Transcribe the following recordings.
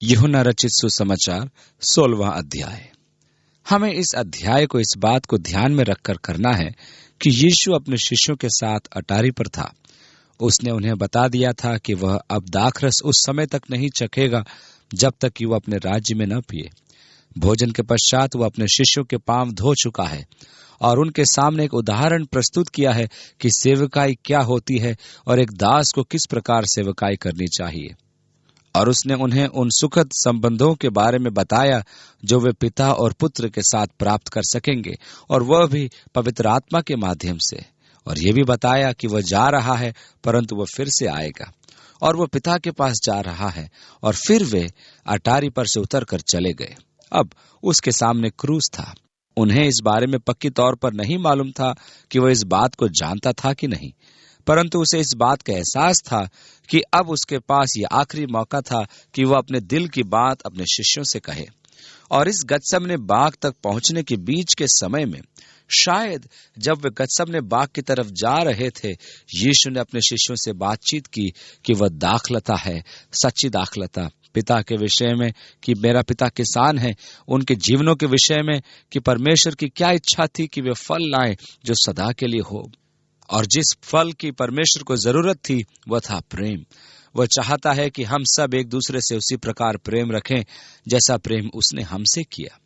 यूहन्ना रचित सुसमाचार 16वां अध्याय। हमें इस अध्याय को इस बात को ध्यान में रखकर करना है कि यीशु अपने शिष्यों के साथ अटारी पर था। उसने उन्हें बता दिया था कि वह अब दाखरस उस समय तक नहीं चखेगा जब तक कि वह अपने राज्य में न पिए। भोजन के पश्चात वह अपने शिष्यों के पांव धो चुका है और उनके सामने एक उदाहरण प्रस्तुत किया है कि सेवकाई क्या होती है और एक दास को किस प्रकार सेवकाई करनी चाहिए। और उसने उन्हें उन सुखद संबंधों के बारे में बताया जो वे पिता और पुत्र के साथ प्राप्त कर सकेंगे, और वह भी पवित्र आत्मा के माध्यम से। और ये भी बताया कि वह जा रहा है परंतु वह फिर से आएगा, और वह पिता के पास जा रहा है। और फिर वे अटारी पर से उतर कर चले गए। अब उसके सामने क्रूस था। उन्हें इस बारे में पक्की तौर पर नहीं मालूम था कि वह इस बात को जानता था कि नहीं, परंतु उसे इस बात का एहसास था कि अब उसके पास ये आखिरी मौका था कि वह अपने दिल की बात अपने शिष्यों से कहे। और इस गतसमने बाग तक पहुंचने के बीच के समय में, शायद जब वे गतसमने बाग की तरफ जा रहे थे, यीशु ने अपने शिष्यों से बातचीत की कि वह दाखलता है, सच्ची दाखलता, पिता के विषय में कि मेरा पिता किसान है, उनके जीवनों के विषय में कि परमेश्वर की क्या इच्छा थी कि वे फल लाएं जो सदा के लिए हो। और जिस फल की परमेश्वर को जरूरत थी वह था प्रेम। वह चाहता है कि हम सब एक दूसरे से उसी प्रकार प्रेम रखें जैसा प्रेम उसने हमसे किया।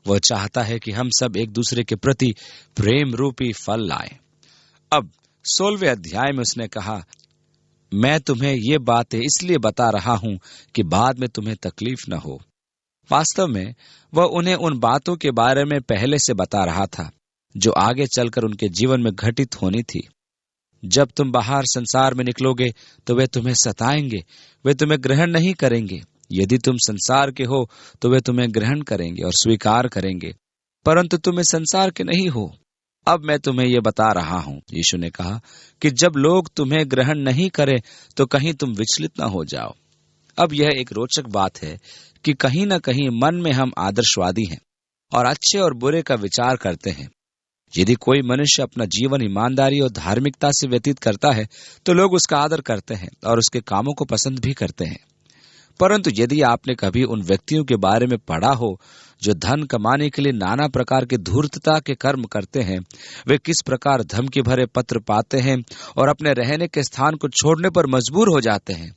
वह चाहता है कि हम सब एक दूसरे के प्रति प्रेम रूपी फल लाएं। अब 16वें अध्याय में उसने कहा, मैं तुम्हें ये बातें इसलिए बता रहा हूं कि बाद में तुम्हें तकलीफ न हो। वास्तव में वह उन्हें उन बातों के बारे में पहले से बता रहा था जो आगे चलकर उनके जीवन में घटित होनी थी। जब तुम बाहर संसार में निकलोगे तो वे तुम्हें सताएंगे, वे तुम्हें ग्रहण नहीं करेंगे। यदि तुम संसार के हो तो वे तुम्हें ग्रहण करेंगे और स्वीकार करेंगे, परंतु तुम इस संसार के नहीं हो। अब मैं तुम्हें ये बता रहा हूं, यीशु ने कहा, कि जब लोग तुम्हें ग्रहण नहीं करें तो कहीं तुम विचलित न हो जाओ। अब यह एक रोचक बात है कि कहीं न कहीं मन में हम आदर्शवादी हैं और अच्छे और बुरे का विचार करते हैं। यदि कोई मनुष्य अपना जीवन ईमानदारी और धार्मिकता से व्यतीत करता है तो लोग उसका आदर करते हैं और उसके कामों को पसंद भी करते हैं। परंतु यदि आपने कभी उन व्यक्तियों के बारे में पढ़ा हो जो धन कमाने के लिए नाना प्रकार के धूर्तता के कर्म करते हैं, वे किस प्रकार धमकी भरे पत्र पाते हैं और अपने रहने के स्थान को छोड़ने पर मजबूर हो जाते हैं,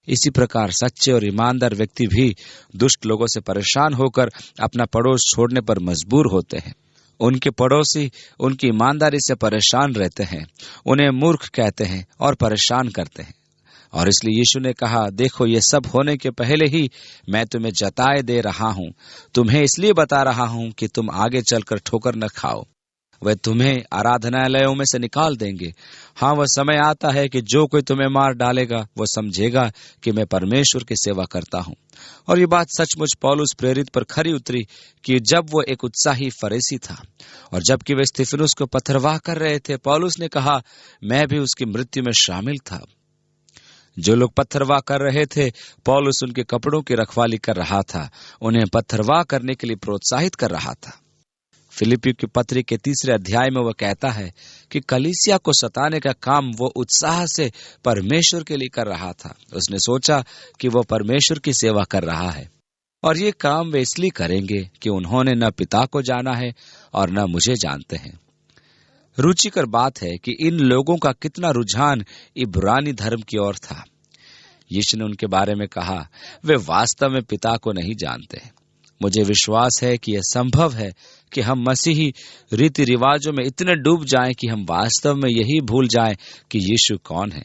इसी प्रकार सच्चे और ईमानदार व्यक्ति भी दुष्ट लोगों से परेशान होकर अपना पड़ोस छोड़ने पर मजबूर होते हैं। उनके पड़ोसी उनकी ईमानदारी से परेशान रहते हैं, उन्हें मूर्ख कहते हैं और परेशान करते हैं। और इसलिए यीशु ने कहा, देखो, ये सब होने के पहले ही मैं तुम्हें जताए दे रहा हूं। तुम्हें इसलिए बता रहा हूं कि तुम आगे चलकर ठोकर न खाओ। वे तुम्हें आराधनालयों में से निकाल देंगे। हाँ, वह समय आता है कि जो कोई तुम्हें मार डालेगा वह समझेगा कि मैं परमेश्वर की सेवा करता हूँ। और ये बात सचमुच पौलुस प्रेरित पर खरी उतरी कि जब वो एक उत्साही फरीसी था और जबकि वे स्तिफनुस को पथरवाह कर रहे थे, पौलुस ने कहा, मैं भी उसकी मृत्यु में शामिल था। जो लोग पत्थरवाह कर रहे थे, पौलुस उनके कपड़ों की रखवाली कर रहा था, उन्हें पत्थरवाह करने के लिए प्रोत्साहित कर रहा था। फिलिपियों की पत्री के 3 अध्याय में वह कहता है कि कलीसिया को सताने का काम वो उत्साह से परमेश्वर के लिए कर रहा था। उसने सोचा कि वह परमेश्वर की सेवा कर रहा है और ये काम वे इसलिए करेंगे कि उन्होंने न पिता को जाना है और न मुझे जानते हैं। रुचिकर बात है कि इन लोगों का कितना रुझान इब्रानी धर्म की ओर था। यीशु ने उनके बारे में कहा, वे वास्तव में पिता को नहीं जानते। मुझे विश्वास है कि यह संभव है कि हम मसीही रीति रिवाजों में इतने डूब जाएं कि हम वास्तव में यही भूल जाएं कि यीशु कौन है।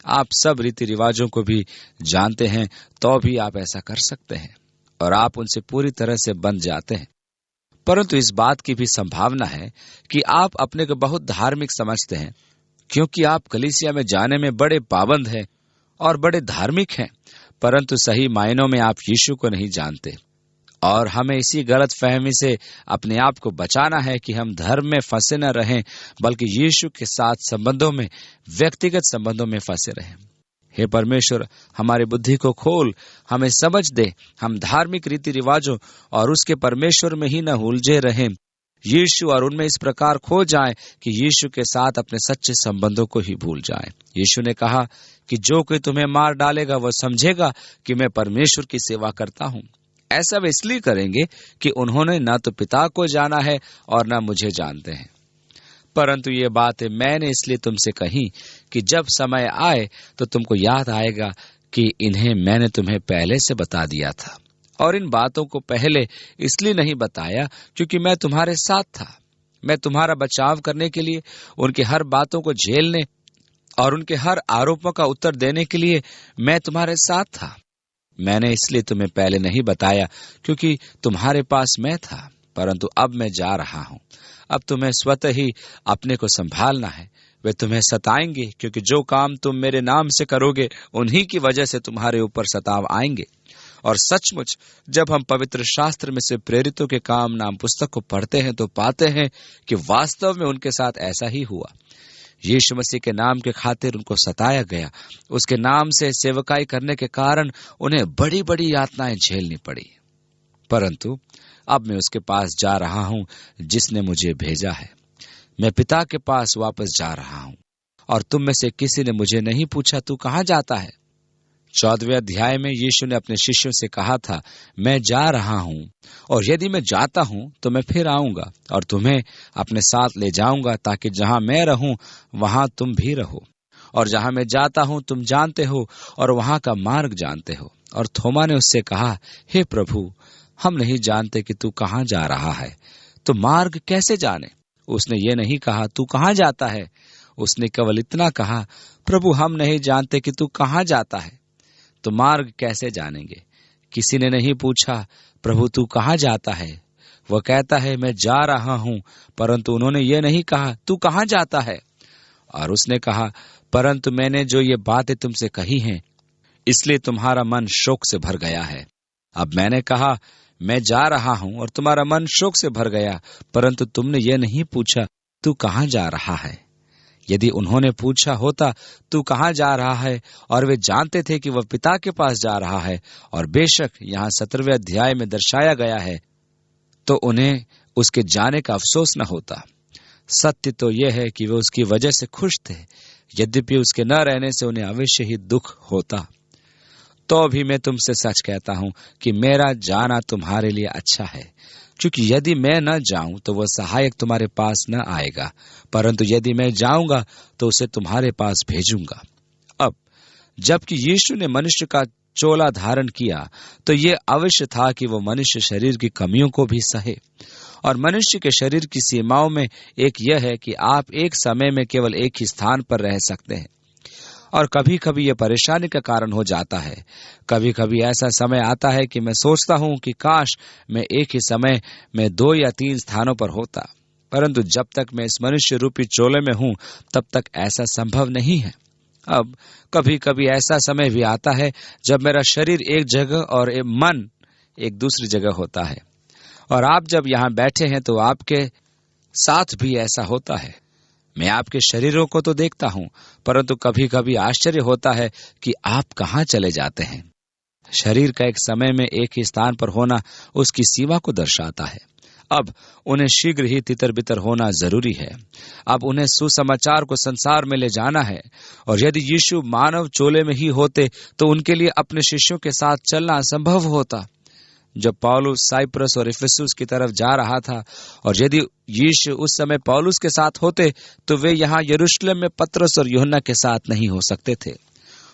आप सब रीति रिवाजों को भी जानते हैं तो भी आप ऐसा कर सकते हैं और आप उनसे पूरी तरह से बंध जाते हैं। परंतु इस बात की भी संभावना है कि आप अपने को बहुत धार्मिक समझते हैं क्योंकि आप कलीसिया में जाने में बड़े पाबंद हैं और बड़े धार्मिक हैं, परंतु सही मायनों में आप यीशु को नहीं जानते। और हमें इसी गलत फहमी से अपने आप को बचाना है कि हम धर्म में फंसे न रहें, बल्कि यीशु के साथ संबंधों में, व्यक्तिगत संबंधों में फंसे रहें। हे परमेश्वर, हमारी बुद्धि को खोल, हमें समझ दे, हम धार्मिक रीति रिवाजों और उसके परमेश्वर में ही न उलझे रहें। यीशु और उनमें इस प्रकार खो जाएं कि यीशु के साथ अपने सच्चे संबंधों को ही भूल जाएं। यीशु ने कहा कि जो कोई तुम्हें मार डालेगा वह समझेगा कि मैं परमेश्वर की सेवा करता हूं। ऐसा वे इसलिए करेंगे कि उन्होंने न तो पिता को जाना है और न मुझे जानते हैं। परंतु ये बातें मैंने इसलिए तुमसे कही कि जब समय आए तो तुमको याद आएगा कि इन्हें मैंने तुम्हें पहले से बता दिया था। और इन बातों को पहले इसलिए नहीं बताया क्योंकि मैं तुम्हारे साथ था। मैं तुम्हारा बचाव करने के लिए, उनकी हर बातों को झेलने और उनके हर आरोपों का उत्तर देने के लिए मैं तुम्हारे साथ था। मैंने इसलिए तुम्हें पहले नहीं बताया क्योंकि तुम्हारे पास मैं था, परंतु अब मैं जा रहा हूं। अब तुम्हें स्वतः ही अपने को संभालना है। वे तुम्हें सताएंगे क्योंकि जो काम तुम मेरे नाम से करोगे उन्हीं की वजह से तुम्हारे ऊपर सताव आएंगे। और सचमुच जब हम पवित्र शास्त्र में से प्रेरितों के काम नाम पुस्तक को पढ़ते हैं तो पाते हैं कि वास्तव में उनके साथ ऐसा ही हुआ। यीशु मसीह के नाम के खातिर उनको सताया गया। उसके नाम से सेवकाई करने के कारण उन्हें बड़ी बड़ी यातनाएं झेलनी पड़ी। परंतु अब मैं उसके पास जा रहा हूं जिसने मुझे भेजा है। मैं पिता के पास वापस जा रहा हूं और तुम में से किसी ने मुझे नहीं पूछा तू कहां जाता है। 14वें अध्याय में यीशु ने अपने शिष्यों से कहा था, मैं जा रहा हूं और यदि मैं जाता हूं तो मैं फिर आऊंगा और तुम्हें अपने साथ ले जाऊंगा ताकि जहां मैं रहूं वहां तुम भी रहो। और जहां मैं जाता हूं तुम जानते हो और वहां का मार्ग जानते हो। और थोमा ने उससे कहा, हे प्रभु, हम नहीं जानते कि तू कहां जा रहा है, तो मार्ग कैसे जाने। उसने ये नहीं कहा तू कहां जाता है, उसने केवल इतना कहा, प्रभु हम नहीं जानते कि तू कहां जाता है, तो मार्ग कैसे जानेंगे। किसी ने नहीं पूछा, प्रभु तू कहां जाता है। वह कहता है मैं जा रहा हूं, परंतु उन्होंने ये नहीं कहा तू कहां जाता है। और उसने कहा, परंतु मैंने जो ये बातें तुमसे कही हैं इसलिए तुम्हारा मन शोक से भर गया है। अब मैंने कहा मैं जा रहा हूं और तुम्हारा मन शोक से भर गया, परंतु तुमने ये नहीं पूछा तू कहां जा रहा है। यदि उन्होंने पूछा होता तू कहां जा रहा है और वे जानते थे कि वह पिता के पास जा रहा है, और बेशक यहाँ 17वें अध्याय में दर्शाया गया है, तो उन्हें उसके जाने का अफसोस न होता। सत्य तो यह है कि वे उसकी वजह से खुश थे, यद्यपि उसके न रहने से उन्हें अवश्य ही दुख होता। तो भी मैं तुमसे सच कहता हूं कि मेरा जाना तुम्हारे लिए अच्छा है, क्योंकि यदि मैं न जाऊं तो वह सहायक तुम्हारे पास न आएगा, परंतु यदि मैं जाऊंगा तो उसे तुम्हारे पास भेजूंगा। अब जबकि यीशु ने मनुष्य का चोला धारण किया तो ये अवश्य था कि वह मनुष्य शरीर की कमियों को भी सहे। और मनुष्य के शरीर की सीमाओं में एक यह है कि आप एक समय में केवल एक ही स्थान पर रह सकते हैं, और कभी कभी यह परेशानी का कारण हो जाता है। कभी कभी ऐसा समय आता है कि मैं सोचता हूं कि काश मैं एक ही समय में 2 या 3 स्थानों पर होता, परंतु जब तक मैं इस मनुष्य रूपी चोले में हूं तब तक ऐसा संभव नहीं है। अब कभी कभी ऐसा समय भी आता है जब मेरा शरीर एक जगह और मन एक दूसरी जगह होता है, और आप जब यहाँ बैठे हैं तो आपके साथ भी ऐसा होता है। मैं आपके शरीरों को तो देखता हूं, परंतु कभी कभी आश्चर्य होता है कि आप कहां चले जाते हैं। शरीर का एक समय में एक ही स्थान पर होना उसकी सीमा को दर्शाता है। अब उन्हें शीघ्र ही तितर बितर होना जरूरी है। अब उन्हें सुसमाचार को संसार में ले जाना है, और यदि यीशु मानव चोले में ही होते तो उनके लिए अपने शिष्यों के साथ चलना असंभव होता। जब पौलुस साइप्रस और इफिसुस की तरफ जा रहा था, और यदि यीशु उस समय पौलुस के साथ होते तो वे यहाँ यरूशलेम में पतरस और यूहन्ना के साथ नहीं हो सकते थे।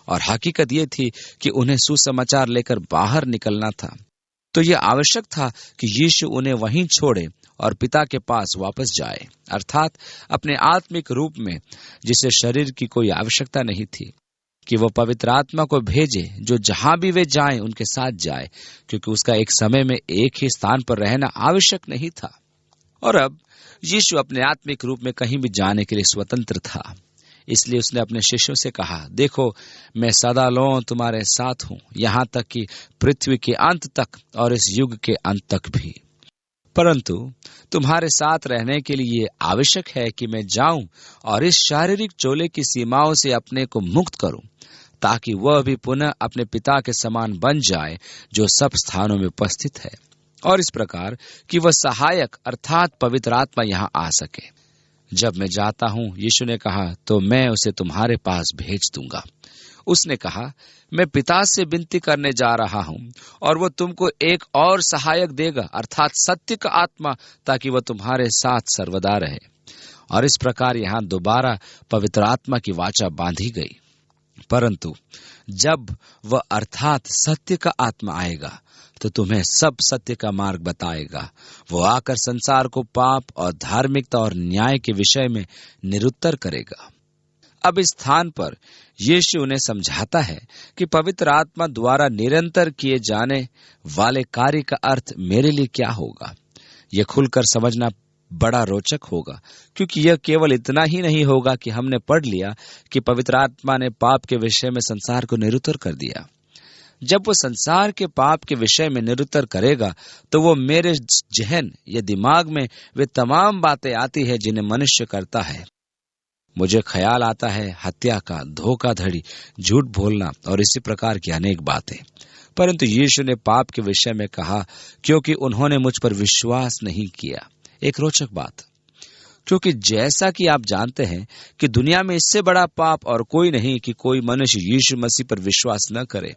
और हकीकत ये थी कि उन्हें सुसमाचार लेकर बाहर निकलना था, तो ये आवश्यक था कि यीशु उन्हें वहीं छोड़े और पिता के पास वापस जाए, अर्थात अपने आत्मिक रूप में, जिसे शरीर की कोई आवश्यकता नहीं थी कि वो पवित्र आत्मा को भेजे जो जहां भी वे जाएं उनके साथ जाए, क्योंकि उसका एक समय में एक ही स्थान पर रहना आवश्यक नहीं था। और अब यीशु अपने आत्मिक रूप में कहीं भी जाने के लिए स्वतंत्र था, इसलिए उसने अपने शिष्यों से कहा, देखो मैं सदा लों तुम्हारे साथ हूं, यहां तक कि पृथ्वी के अंत तक और इस युग के अंत तक भी। परंतु तुम्हारे साथ रहने के लिए आवश्यक है कि मैं जाऊं और इस शारीरिक चोले की सीमाओं से अपने को मुक्त करूं, ताकि वह भी पुनः अपने पिता के समान बन जाए जो सब स्थानों में उपस्थित है। और इस प्रकार कि वह सहायक अर्थात पवित्र आत्मा यहाँ आ सके। जब मैं जाता हूँ, यीशु ने कहा, तो मैं उसे तुम्हारे पास भेज दूंगा। उसने कहा, मैं पिता से विनती करने जा रहा हूँ और वो तुमको एक और सहायक देगा अर्थात सत्य का आत्मा, ताकि वह तुम्हारे साथ सर्वदा रहे। और इस प्रकार यहाँ दोबारा पवित्र आत्मा की वाचा बांधी गई। परंतु जब वह अर्थात सत्य का आत्मा आएगा तो तुम्हें सब सत्य का मार्ग बताएगा। वो आकर संसार को पाप और धार्मिकता और न्याय के विषय में निरुत्तर करेगा। अब इस स्थान पर यीशु उन्हें समझाता है कि पवित्र आत्मा द्वारा निरंतर किए जाने वाले कार्य का अर्थ मेरे लिए क्या होगा। यह खुलकर समझना बड़ा रोचक होगा, क्योंकि यह केवल इतना ही नहीं होगा कि हमने पढ़ लिया कि पवित्र आत्मा ने पाप के विषय में संसार को निरुत्तर कर दिया। जब वो संसार के पाप के विषय में निरुत्तर करेगा तो वो मेरे जहन या दिमाग में वे तमाम बातें आती है जिन्हें मनुष्य करता है। मुझे ख्याल आता है हत्या का, धोखाधड़ी, झूठ बोलना और इसी प्रकार की अनेक बातें। परंतु यीशु ने पाप के विषय में कहा, क्योंकि उन्होंने मुझ पर विश्वास नहीं किया। एक रोचक बात, क्योंकि जैसा कि आप जानते हैं कि दुनिया में इससे बड़ा पाप और कोई नहीं कि कोई मनुष्य यीशु मसीह पर विश्वास न करे।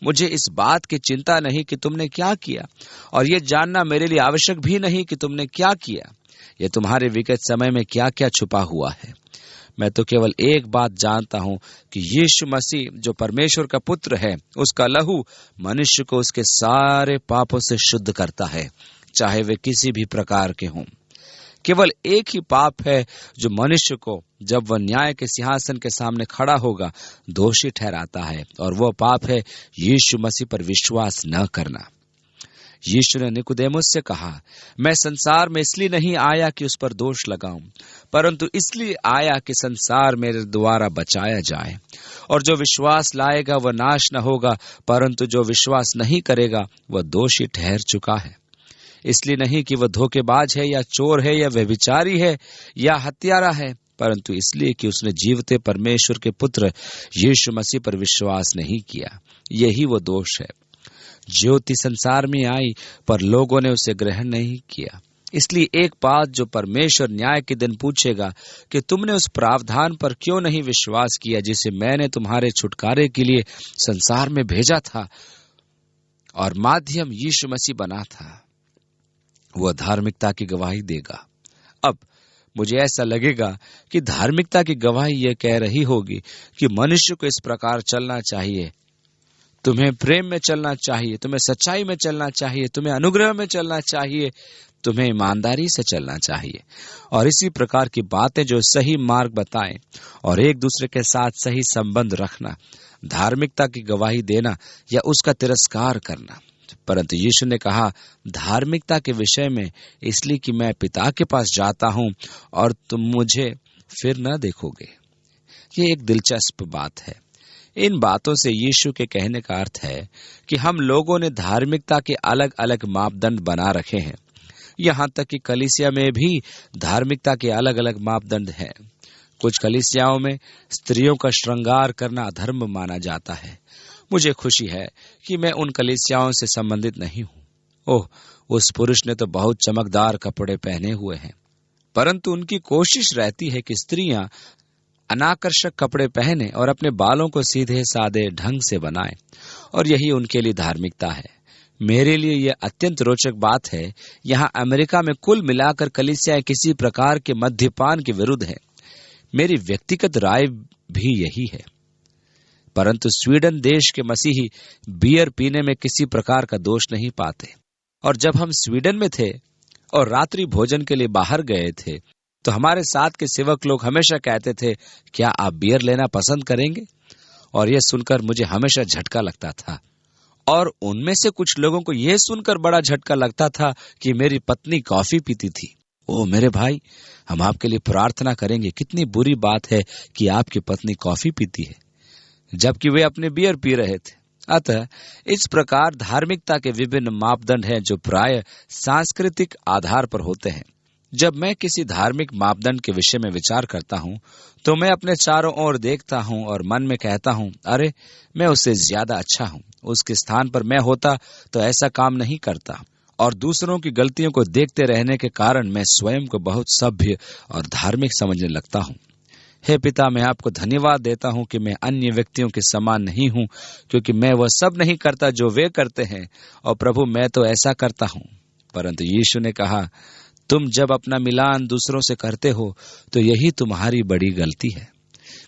मुझे इस बात की चिंता नहीं कि तुमने क्या किया, और यह जानना मेरे लिए आवश्यक भी नहीं कि तुमने क्या किया। यह तुम्हारे विकट समय में क्या क्या छुपा हुआ है। मैं तो केवल एक बात जानता हूं कि यीशु मसीह जो परमेश्वर का पुत्र है, उसका लहू मनुष्य को उसके सारे पापों से शुद्ध करता है, चाहे वे किसी भी प्रकार के हों। केवल एक ही पाप है जो मनुष्य को जब वह न्याय के सिंहासन के सामने खड़ा होगा दोषी ठहराता है, और वह पाप है यीशु मसीह पर विश्वास न करना। यीशु ने निकोदेमुस से कहा, मैं संसार में इसलिए नहीं आया कि उस पर दोष लगाऊं, परंतु इसलिए आया कि संसार मेरे द्वारा बचाया जाए। और जो विश्वास लाएगा वह नाश न होगा, परंतु जो विश्वास नहीं करेगा वह दोषी ठहर चुका है। इसलिए नहीं कि वह धोखेबाज है या चोर है या व्यभिचारी है या हत्यारा है, परंतु इसलिए कि उसने जीवते परमेश्वर के पुत्र यीशु मसीह पर विश्वास नहीं किया। यही वो दोष है। ज्योति संसार में आई, पर लोगों ने उसे ग्रहण नहीं किया। इसलिए एक बात जो परमेश्वर न्याय के दिन पूछेगा कि तुमने उस प्रावधान पर क्यों नहीं विश्वास किया जिसे मैंने तुम्हारे छुटकारे के लिए संसार में भेजा था और माध्यम यीशु मसीह बना था। वह धार्मिकता की गवाही देगा। अब मुझे ऐसा लगेगा कि धार्मिकता की गवाही यह कह रही होगी कि मनुष्य को इस प्रकार चलना चाहिए। तुम्हें प्रेम में चलना चाहिए, तुम्हें सच्चाई में चलना चाहिए, तुम्हें अनुग्रह में चलना चाहिए, तुम्हें ईमानदारी से चलना चाहिए, और इसी प्रकार की बातें जो सही मार्ग बताएं और एक दूसरे के साथ सही संबंध रखना, धार्मिकता की गवाही देना या उसका तिरस्कार करना। परंतु यीशु ने कहा, धार्मिकता के विषय में इसलिए कि मैं पिता के पास जाता हूं और तुम मुझे फिर न देखोगे। ये एक दिलचस्प बात है। इन बातों से यीशु के कहने का अर्थ है कि हम लोगों ने धार्मिकता के अलग अलग मापदंड बना रखे हैं। यहाँ तक कि कलीसिया में भी धार्मिकता के अलग अलग मापदंड हैं। कुछ कलीसियाओं में स्त्रियों का श्रृंगार करना अधर्म माना जाता है। मुझे खुशी है कि मैं उन कलीसियाओं से संबंधित नहीं हूँ। ओह, उस पुरुष ने तो बहुत चमकदार कपड़े पहने हुए हैं। परंतु उनकी कोशिश रहती है कि स्त्रियां अनाकर्षक कपड़े पहने और अपने बालों को सीधे साधे ढंग से बनाएं, और यही उनके लिए धार्मिकता है। मेरे लिए यह अत्यंत रोचक बात है। यहाँ अमेरिका में कुल मिलाकर कलीसियाएं किसी प्रकार के मद्यपान के विरुद्ध है। मेरी व्यक्तिगत राय भी यही है। परंतु स्वीडन देश के मसीही बियर पीने में किसी प्रकार का दोष नहीं पाते। और जब हम स्वीडन में थे और रात्रि भोजन के लिए बाहर गए थे, तो हमारे साथ के सेवक लोग हमेशा कहते थे, क्या आप बियर लेना पसंद करेंगे? और यह सुनकर मुझे हमेशा झटका लगता था। और उनमें से कुछ लोगों को यह सुनकर बड़ा झटका लगता था कि मेरी पत्नी कॉफी पीती थी। ओ मेरे भाई, हम आपके लिए प्रार्थना करेंगे। कितनी बुरी बात है कि आपकी पत्नी कॉफी पीती है, जबकि वे अपने बियर पी रहे थे। अतः इस प्रकार धार्मिकता के विभिन्न मापदंड हैं जो प्राय सांस्कृतिक आधार पर होते हैं। जब मैं किसी धार्मिक मापदंड के विषय में विचार करता हूं, तो मैं अपने चारों ओर देखता हूं और मन में कहता हूं, अरे मैं उससे ज्यादा अच्छा हूं। उसके स्थान पर मैं होता तो ऐसा काम नहीं करता। और दूसरों की गलतियों को देखते रहने के कारण मैं स्वयं को बहुत सभ्य और धार्मिक समझने लगता हूँ। हे पिता, मैं आपको धन्यवाद देता हूँ कि मैं अन्य व्यक्तियों के समान नहीं हूँ, क्योंकि मैं वह सब नहीं करता जो वे करते हैं, और प्रभु मैं तो ऐसा करता हूँ। परंतु यीशु ने कहा, तुम जब अपना मिलान दूसरों से करते हो तो यही तुम्हारी बड़ी गलती है,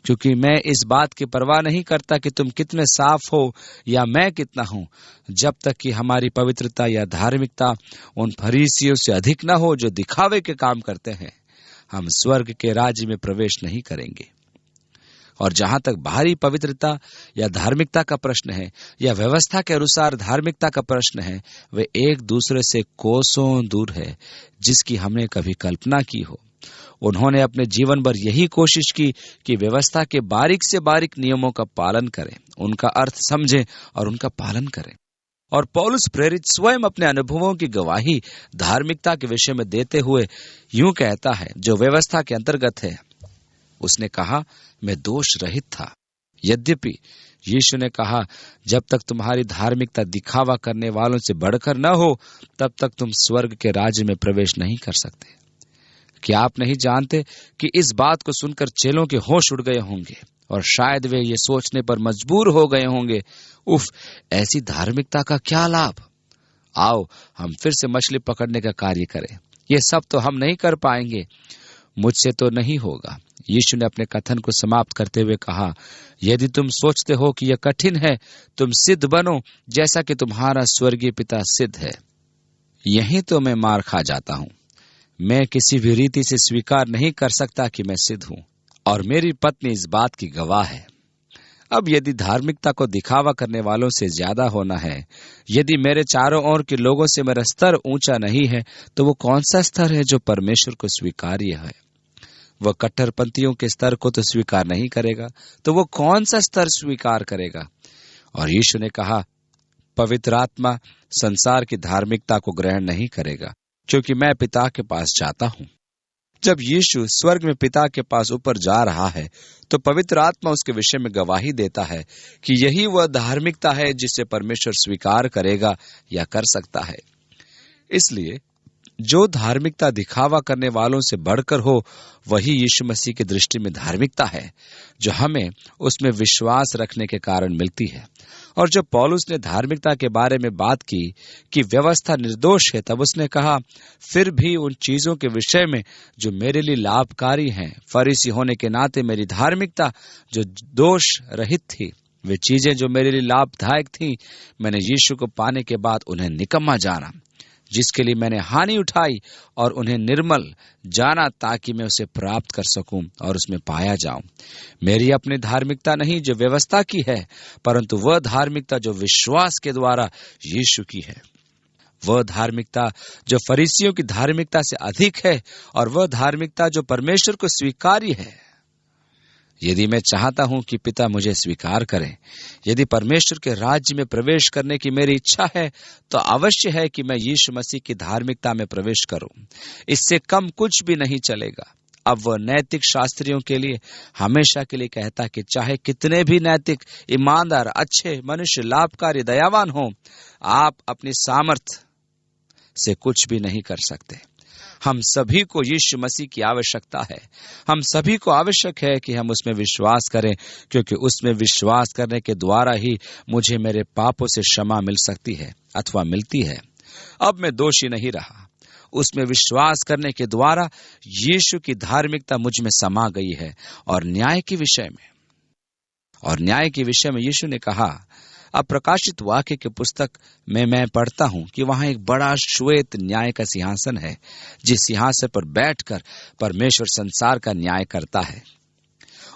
क्योंकि मैं इस बात की परवाह नहीं करता कि तुम कितने साफ हो या मैं कितना हूँ, जब तक कि हमारी पवित्रता या धार्मिकता उन फरीसियों से अधिक न हो जो दिखावे के काम करते हैं, हम स्वर्ग के राज्य में प्रवेश नहीं करेंगे। और जहां तक बाहरी पवित्रता या धार्मिकता का प्रश्न है, या व्यवस्था के अनुसार धार्मिकता का प्रश्न है, वे एक दूसरे से कोसों दूर है, जिसकी हमने कभी कल्पना की हो। उन्होंने अपने जीवन भर यही कोशिश की कि व्यवस्था के बारीक से बारीक नियमों का पालन करें, उनका अर्थ समझें और उनका पालन करें। और पौलुस प्रेरित स्वयं अपने अनुभवों की गवाही धार्मिकता के विषय में देते हुए यूं कहता है, जो व्यवस्था के अंतर्गत है। उसने कहा, मैं दोष रहित था। यद्यपि यीशु ने कहा, जब तक तुम्हारी धार्मिकता दिखावा करने वालों से बढ़कर न हो, तब तक तुम स्वर्ग के राज्य में प्रवेश नहीं कर सकते। क्या आप नहीं जानते कि इस बात को सुनकर चेलों के होश उड़ गए होंगे और शायद वे ये सोचने पर मजबूर हो गए होंगे, उफ, ऐसी धार्मिकता का क्या लाभ। आओ हम फिर से मछली पकड़ने का कार्य करें। ये सब तो हम नहीं कर पाएंगे, मुझसे तो नहीं होगा। यीशु ने अपने कथन को समाप्त करते हुए कहा, यदि तुम सोचते हो कि यह कठिन है, तुम सिद्ध बनो जैसा कि तुम्हारा स्वर्गीय पिता सिद्ध है। यहीं तो मैं मार खा जाता हूँ। मैं किसी भी रीति से स्वीकार नहीं कर सकता कि मैं सिद्ध हूँ, और मेरी पत्नी इस बात की गवाह है। अब यदि धार्मिकता को दिखावा करने वालों से ज्यादा होना है, यदि मेरे चारों ओर के लोगों से मेरा स्तर ऊंचा नहीं है, तो वो कौन सा स्तर है जो परमेश्वर को स्वीकार्य है? वह कट्टरपंथियों के स्तर को तो स्वीकार नहीं करेगा, तो वो कौन सा स्तर स्वीकार करेगा? और यीशु ने कहा, पवित्र आत्मा संसार की धार्मिकता को ग्रहण नहीं करेगा, क्योंकि मैं पिता के पास जाता हूँ। जब यीशु स्वर्ग में पिता के पास ऊपर जा रहा है, तो पवित्र आत्मा उसके विषय में गवाही देता है कि यही वह धार्मिकता है जिसे परमेश्वर स्वीकार करेगा या कर सकता है। इसलिए जो धार्मिकता दिखावा करने वालों से बढ़कर हो, वही यीशु मसीह की दृष्टि में धार्मिकता है, जो हमें उसमें विश्वास रखने के कारण मिलती है। और जब पौलुस ने धार्मिकता के बारे में बात की कि व्यवस्था निर्दोष है, तब उसने कहा, फिर भी उन चीजों के विषय में जो मेरे लिए लाभकारी हैं, फरीसी होने के नाते मेरी धार्मिकता जो दोष रहित थी, वे चीजें जो मेरे लिए लाभदायक थी, मैंने यीशु को पाने के बाद उन्हें निकम्मा जाना, जिसके लिए मैंने हानि उठाई, और उन्हें निर्मल जाना ताकि मैं उसे प्राप्त कर सकूं और उसमें पाया जाऊं। मेरी अपनी धार्मिकता नहीं जो व्यवस्था की है, परंतु वह धार्मिकता जो विश्वास के द्वारा यीशु की है। वह धार्मिकता जो फरीसियों की धार्मिकता से अधिक है, और वह धार्मिकता जो परमेश्वर को स्वीकार्य है। यदि मैं चाहता हूं कि पिता मुझे स्वीकार करें, यदि परमेश्वर के राज्य में प्रवेश करने की मेरी इच्छा है, तो अवश्य है कि मैं यीशु मसीह की धार्मिकता में प्रवेश करूं। इससे कम कुछ भी नहीं चलेगा। अब वह नैतिक शास्त्रियों के लिए हमेशा के लिए कहता कि चाहे कितने भी नैतिक, ईमानदार, अच्छे मनुष्य, लाभकारी, दयावान हो, आप अपनी सामर्थ से कुछ भी नहीं कर सकते। हम सभी को यीशु मसीह की आवश्यकता है। हम सभी को आवश्यक है कि हम उसमें विश्वास करें, क्योंकि उसमें विश्वास करने के द्वारा ही मुझे मेरे पापों से क्षमा मिल सकती है अथवा मिलती है। अब मैं दोषी नहीं रहा। उसमें विश्वास करने के द्वारा यीशु की धार्मिकता मुझ में समा गई है। और न्याय के विषय में यीशु ने कहा, अब प्रकाशित वाक्य की पुस्तक में मैं पढ़ता हूं कि वहां एक बड़ा श्वेत न्याय का सिंहासन है, जिस सिंहासन पर बैठकर परमेश्वर संसार का न्याय करता है।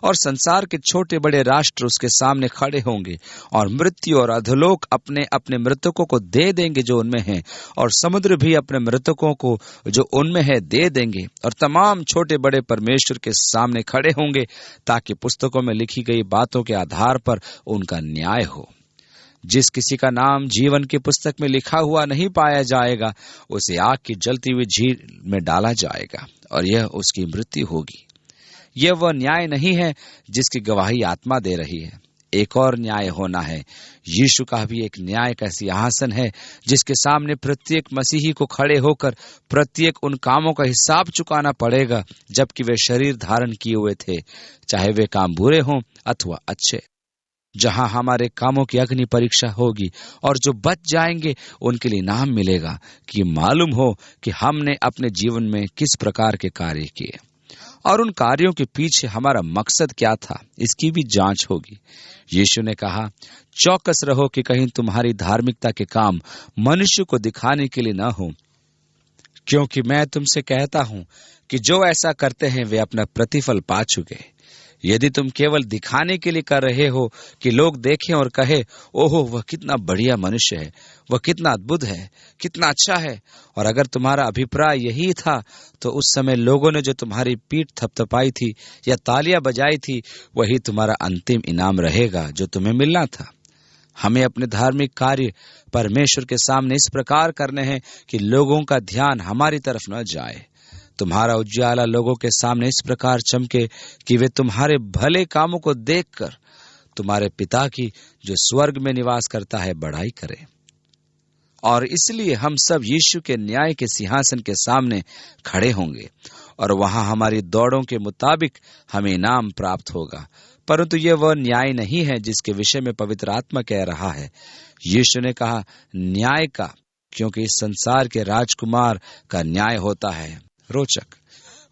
और संसार के छोटे बड़े राष्ट्र उसके सामने खड़े होंगे, और मृत्यु और अधोलोक अपने अपने मृतकों को दे देंगे जो उनमें हैं, और समुद्र भी अपने मृतकों को जो उनमें है दे देंगे। और तमाम छोटे बड़े परमेश्वर के सामने खड़े होंगे, ताकि पुस्तकों में लिखी गई बातों के आधार पर उनका न्याय हो। जिस किसी का नाम जीवन की पुस्तक में लिखा हुआ नहीं पाया जाएगा, उसे आग की जलती हुई झील में डाला जाएगा, और यह उसकी मृत्यु होगी। यह वह न्याय नहीं है जिसकी गवाही आत्मा दे रही है। एक और न्याय होना है। यीशु का भी एक न्याय का सिंहासन है जिसके सामने प्रत्येक मसीही को खड़े होकर प्रत्येक उन कामों का हिसाब चुकाना पड़ेगा जबकि वे शरीर धारण किए हुए थे, चाहे वे काम बुरे हों अथवा अच्छे। जहां हमारे कामों की अग्नि परीक्षा होगी और जो बच जाएंगे उनके लिए इनाम मिलेगा कि मालूम हो कि हमने अपने जीवन में किस प्रकार के कार्य किए और उन कार्यों के पीछे हमारा मकसद क्या था, इसकी भी जांच होगी। यीशु ने कहा, चौकस रहो कि कहीं तुम्हारी धार्मिकता के काम मनुष्य को दिखाने के लिए न हो, क्योंकि मैं तुमसे कहता हूं कि जो ऐसा करते हैं वे अपना प्रतिफल पा चुके। यदि तुम केवल दिखाने के लिए कर रहे हो कि लोग देखें और कहे, ओहो वह कितना बढ़िया मनुष्य है, वह कितना अद्भुत है, कितना अच्छा है, और अगर तुम्हारा अभिप्राय यही था तो उस समय लोगों ने जो तुम्हारी पीठ थपथपाई थी या तालियां बजाई थी वही तुम्हारा अंतिम इनाम रहेगा जो तुम्हें मिलना था। हमें अपने धार्मिक कार्य परमेश्वर के सामने इस प्रकार करने हैं कि लोगों का ध्यान हमारी तरफ न जाए। तुम्हारा उज्याला लोगों के सामने इस प्रकार चमके कि वे तुम्हारे भले कामों को देखकर तुम्हारे पिता की जो स्वर्ग में निवास करता है बड़ाई करें। और इसलिए हम सब यीशु के न्याय के सिंहासन के सामने खड़े होंगे और वहां हमारी दौड़ों के मुताबिक हमें इनाम प्राप्त होगा। परंतु यह वह न्याय नहीं है जिसके विषय में पवित्र आत्मा कह रहा है। यीशु ने कहा न्याय का, क्योंकि इस संसार के राजकुमार का न्याय होता है। रोचक,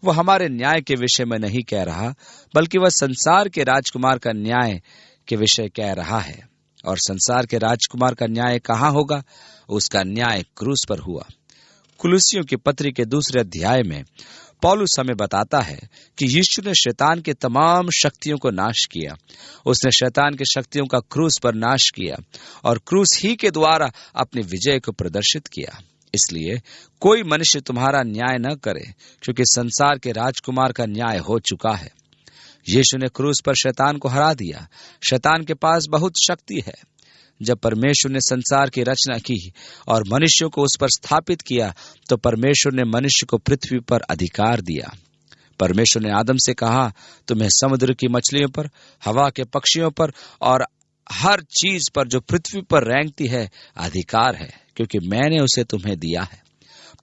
वह हमारे न्याय के विषय में नहीं कह रहा बल्कि वह संसार के राजकुमार का न्याय के विषय कह रहा है। और संसार के राजकुमार का न्याय कहाँ होगा? उसका न्याय क्रूस पर हुआ। कुलुसियों की पत्री के 2 अध्याय में पौलुस हमें बताता है कि यीशु ने शैतान के तमाम शक्तियों को नाश किया। उसने शैतान की शक्तियों का क्रूस पर नाश किया और क्रूस ही के द्वारा अपनी विजय को प्रदर्शित किया। इसलिए कोई मनुष्य तुम्हारा न्याय न करे, क्योंकि संसार के राजकुमार का न्याय हो चुका है। यीशु ने क्रूस पर शैतान को हरा दिया। शैतान के पास बहुत शक्ति है। जब परमेश्वर ने संसार की रचना की और मनुष्यों को उस पर स्थापित किया तो परमेश्वर ने मनुष्य को पृथ्वी पर अधिकार दिया। परमेश्वर ने आदम से कहा, तुम्हें समुद्र की मछलियों पर, हवा के पक्षियों पर और हर चीज पर जो पृथ्वी पर रेंगती है अधिकार है, क्योंकि मैंने उसे तुम्हें दिया है।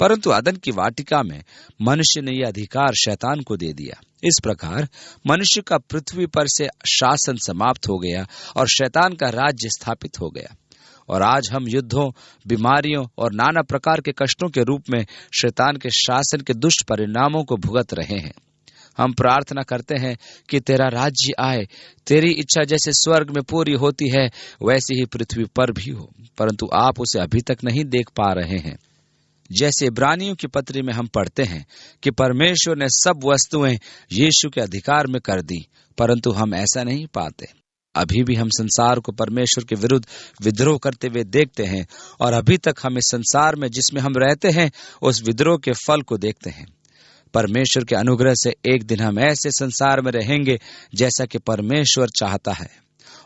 परंतु अदन की वाटिका में मनुष्य ने यह अधिकार शैतान को दे दिया। इस प्रकार मनुष्य का पृथ्वी पर से शासन समाप्त हो गया और शैतान का राज्य स्थापित हो गया। और आज हम युद्धों, बीमारियों और नाना प्रकार के कष्टों के रूप में शैतान के शासन के दुष्ट परिणामों को भुगत रहे हैं। हम प्रार्थना करते हैं कि तेरा राज्य आए, तेरी इच्छा जैसे स्वर्ग में पूरी होती है वैसी ही पृथ्वी पर भी हो, परंतु आप उसे अभी तक नहीं देख पा रहे हैं। जैसे इब्रानियों की पत्री में हम पढ़ते हैं कि परमेश्वर ने सब वस्तुएं यीशु के अधिकार में कर दी, परंतु हम ऐसा नहीं पाते। अभी भी हम संसार को परमेश्वर के विरुद्ध विद्रोह करते हुए देखते हैं और अभी तक हम इस संसार में जिसमें हम रहते हैं उस विद्रोह के फल को देखते हैं। परमेश्वर के अनुग्रह से एक दिन हम ऐसे संसार में रहेंगे जैसा कि परमेश्वर चाहता है।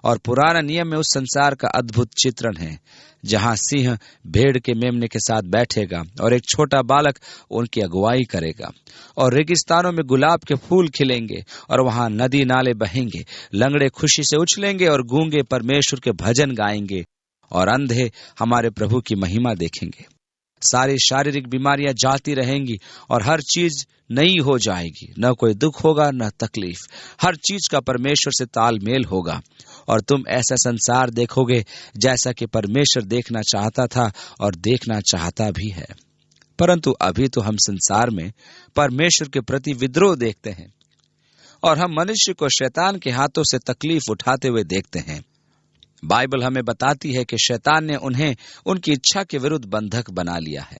और पुराना नियम में उस संसार का अद्भुत चित्रण है जहां सिंह भेड़ के मेमने के साथ बैठेगा और एक छोटा बालक उनकी अगुवाई करेगा। और रेगिस्तानों में गुलाब के फूल खिलेंगे और वहां नदी नाले बहेंगे। लंगड़े खुशी से उछलेंगे और गूंगे परमेश्वर के भजन गाएंगे और अंधे हमारे प्रभु की महिमा देखेंगे। सारी शारीरिक बीमारियां जाती रहेंगी और हर चीज नई हो जाएगी। न कोई दुख होगा न तकलीफ। हर चीज का परमेश्वर से तालमेल होगा और तुम ऐसा संसार देखोगे जैसा कि परमेश्वर देखना चाहता था और देखना चाहता भी है। परंतु अभी तो हम संसार में परमेश्वर के प्रति विद्रोह देखते हैं और हम मनुष्य को शैतान के हाथों से तकलीफ उठाते हुए देखते हैं। बाइबल हमें बताती है कि शैतान ने उन्हें उनकी इच्छा के विरुद्ध बंधक बना लिया है।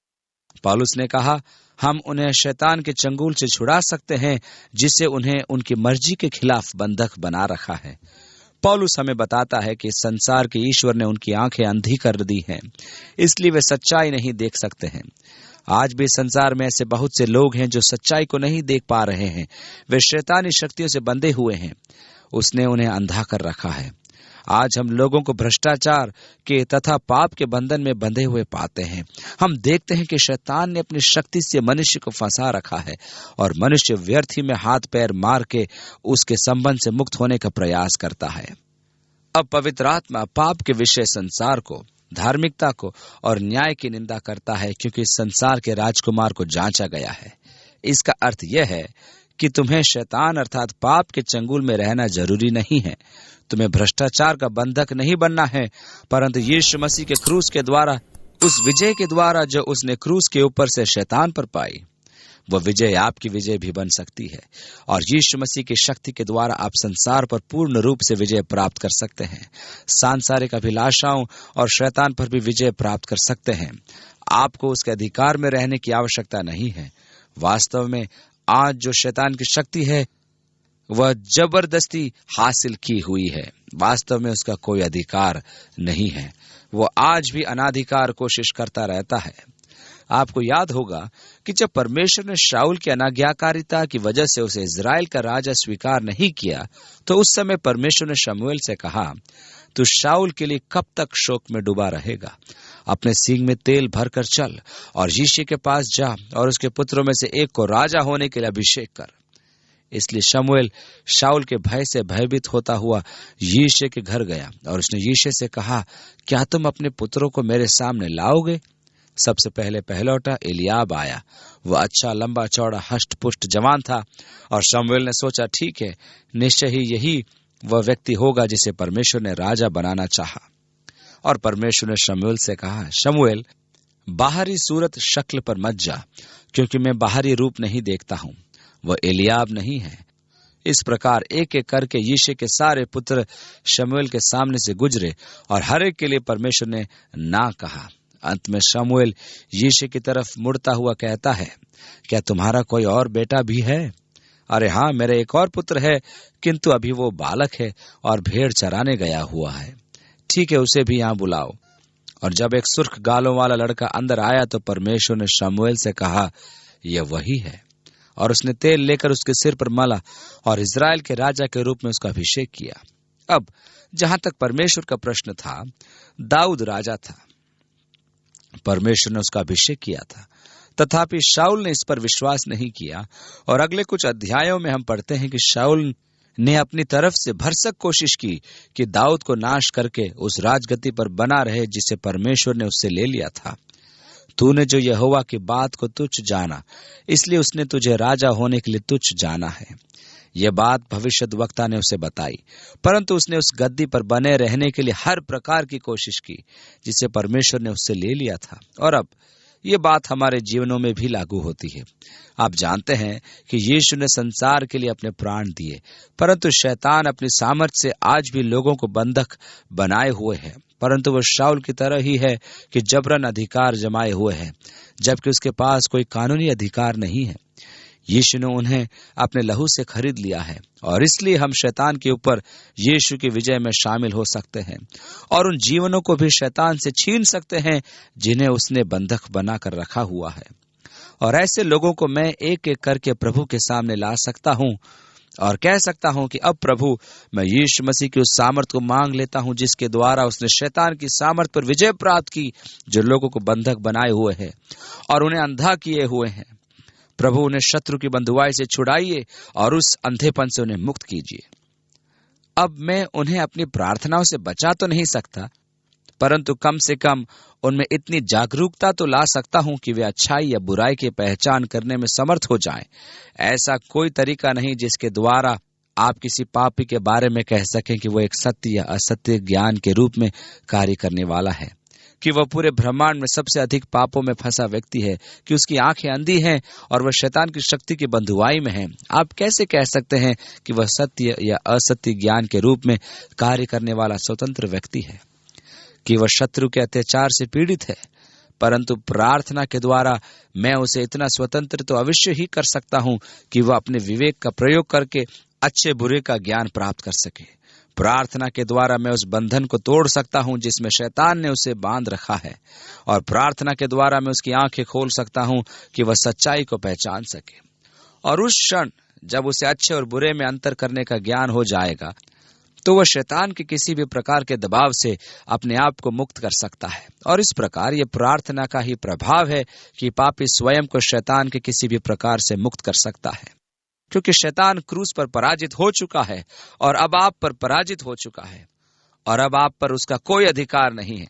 पौलुस ने कहा, हम उन्हें शैतान के चंगुल से छुड़ा सकते हैं जिससे उन्हें उनकी मर्जी के खिलाफ बंधक बना रखा है। पौलुस हमें बताता है कि संसार के ईश्वर ने उनकी आंखें अंधी कर दी हैं, इसलिए वे सच्चाई नहीं देख सकते हैं। आज भी संसार में ऐसे बहुत से लोग हैं जो सच्चाई को नहीं देख पा रहे हैं। वे शैतानी शक्तियों से बंधे हुए हैं। उसने उन्हें अंधा कर रखा है। आज हम लोगों को भ्रष्टाचार के तथा पाप के बंधन में बंधे हुए पाते हैं। हम देखते हैं कि शैतान ने अपनी शक्ति से मनुष्य को फंसा रखा है और मनुष्य व्यर्थ ही में हाथ पैर मार के उसके संबंध से मुक्त होने का प्रयास करता है। अब पवित्र आत्मा पाप के विषय संसार को, धार्मिकता को और न्याय की निंदा करता है, क्योंकि इस संसार के राजकुमार को जांचा गया है। इसका अर्थ यह है कि तुम्हें शैतान अर्थात पाप के चंगुल में रहना जरूरी नहीं है। तुम्हें भ्रष्टाचार का बंधक नहीं बनना है, परंतु यीशु मसीह के क्रूस के द्वारा, उस विजय के द्वारा जो उसने क्रूस के ऊपर से शैतान पर पाई, वह विजय आपकी विजय भी बन सकती है। और यीशु मसीह की शक्ति के द्वारा आप संसार पर पूर्ण रूप से विजय प्राप्त कर सकते हैं। सांसारिक अभिलाषाओं और शैतान पर भी विजय प्राप्त कर सकते हैं। आपको उसके अधिकार में रहने की आवश्यकता नहीं है। वास्तव में आज जो शैतान की शक्ति है वह जबरदस्ती हासिल की हुई है। वास्तव में उसका कोई अधिकार नहीं है। वह आज भी अनाधिकार कोशिश करता रहता है। आपको याद होगा कि जब परमेश्वर ने शाऊल की अनाज्ञाकारिता की वजह से उसे इजराइल का राजा स्वीकार नहीं किया, तो उस समय परमेश्वर ने शमूएल से कहा, तू शाऊल के लिए कब तक शोक में डूबा रहेगा? अपने सींग में तेल भरकर चल और यिशै के पास जा और उसके पुत्रों में से एक को राजा होने के लिए अभिषेक कर। इसलिए शमूएल शाऊल के भय से भयभीत होता हुआ यिशै के घर गया और उसने यिशै से कहा, क्या तुम अपने पुत्रों को मेरे सामने लाओगे? सबसे पहले पहलौठा एलियाब आया। वह अच्छा, लंबा चौड़ा, हष्ट पुष्ट जवान था और शमूएल ने सोचा, ठीक है, निश्चय ही यही वह व्यक्ति होगा जिसे परमेश्वर ने राजा बनाना चाहा। और परमेश्वर ने शमूएल से कहा, शमूएल, बाहरी सूरत शक्ल पर मत जा, क्योंकि मैं बाहरी रूप नहीं देखता हूं। वह एलियाब नहीं है। इस प्रकार एक एक करके यिशै के सारे पुत्र शमूएल के सामने से गुजरे और हर एक के लिए परमेश्वर ने ना कहा। अंत में शमूएल यिशै की तरफ मुड़ता हुआ कहता है, क्या तुम्हारा कोई और बेटा भी है? अरे हाँ, मेरा एक और पुत्र है, किंतु अभी वो बालक है और भेड़ चराने गया हुआ है। ठीक है, उसे भी यहाँ बुलाओ। और जब एक सुर्ख गालों वाला लड़का अंदर आया तो परमेश्वर ने शमूएल से कहा, यह वही है। और उसने तेल लेकर उसके सिर पर मला और इजराइल के राजा के रूप में उसका अभिषेक किया। अब जहां तक परमेश्वर का प्रश्न था, दाऊद राजा था, परमेश्वर ने उसका अभिषेक किया था, तथापि शाऊल ने इस पर विश्वास नहीं किया। और अगले कुछ अध्यायों में हम पढ़ते हैं कि शाऊल ने अपनी तरफ से भरसक कोशिश की कि दाऊद को नाश करके उस राजगद्दी पर बना रहे जिसे परमेश्वर ने उससे ले लिया था। तूने जो यहोवा की बात को तुच्छ जाना, इसलिए उसने तुझे राजा होने के लिए तुच्छ जाना है। यह बात भविष्यद्वक्ता ने उसे बताई, परंतु उसने उस गद्दी पर बने रहने के लिए हर प्रकार की कोशिश की जिसे परमेश्वर ने उससे ले लिया था। और अब ये बात हमारे जीवनों में भी लागू होती है। आप जानते हैं कि यीशु ने संसार के लिए अपने प्राण दिए, परंतु शैतान अपनी सामर्थ्य से आज भी लोगों को बंधक बनाए हुए है। परंतु वह शाऊल की तरह ही है कि जबरन अधिकार जमाए हुए है, जबकि उसके पास कोई कानूनी अधिकार नहीं है। यीशु ने उन्हें अपने लहू से खरीद लिया है और इसलिए हम शैतान के ऊपर यीशु की विजय में शामिल हो सकते हैं और उन जीवनों को भी शैतान से छीन सकते हैं जिन्हें उसने बंधक बनाकर रखा हुआ है। और ऐसे लोगों को मैं एक एक करके प्रभु के सामने ला सकता हूं और कह सकता हूं कि अब प्रभु, मैं यीशु मसीह की उस सामर्थ को मांग लेता हूं जिसके द्वारा उसने शैतान की सामर्थ पर विजय प्राप्त की, जो लोगों को बंधक बनाए हुए है और उन्हें अंधा किए हुए हैं। प्रभु उन्हें शत्रु की बंधुआई से छुड़ाइए और उस अंधेपन से उन्हें मुक्त कीजिए। अब मैं उन्हें अपनी प्रार्थनाओं से बचा तो नहीं सकता, परंतु कम से कम उनमें इतनी जागरूकता तो ला सकता हूं कि वे अच्छाई या बुराई की पहचान करने में समर्थ हो जाएं। ऐसा कोई तरीका नहीं जिसके द्वारा आप किसी पापी के बारे में कह सकें कि वो एक सत्य या असत्य ज्ञान के रूप में कार्य करने वाला है, कि वह पूरे ब्रह्मांड में सबसे अधिक पापों में फंसा व्यक्ति है, कि उसकी आंखें अंधी हैं और वह शैतान की शक्ति की बंधुआई में है। आप कैसे कह सकते हैं कि वह सत्य या असत्य ज्ञान के रूप में कार्य करने वाला स्वतंत्र व्यक्ति है, कि वह शत्रु के अत्याचार से पीड़ित है? परंतु प्रार्थना के द्वारा मैं उसे इतना स्वतंत्र तो अवश्य ही कर सकता हूं कि वह अपने विवेक का प्रयोग करके अच्छे बुरे का ज्ञान प्राप्त कर सके। प्रार्थना के द्वारा मैं उस बंधन को तोड़ सकता हूं जिसमें शैतान ने उसे बांध रखा है, और प्रार्थना के द्वारा मैं उसकी आंखें खोल सकता हूं कि वह सच्चाई को पहचान सके। और उस क्षण जब उसे अच्छे और बुरे में अंतर करने का ज्ञान हो जाएगा, तो वह शैतान के किसी भी प्रकार के दबाव से अपने आप को मुक्त कर सकता है। और इस प्रकार ये प्रार्थना का ही प्रभाव है कि पापी स्वयं को शैतान के किसी भी प्रकार से मुक्त कर सकता है, क्योंकि शैतान क्रूस पर पराजित हो चुका है और अब आप पर पराजित हो चुका है। और अब आप पर उसका कोई अधिकार नहीं है।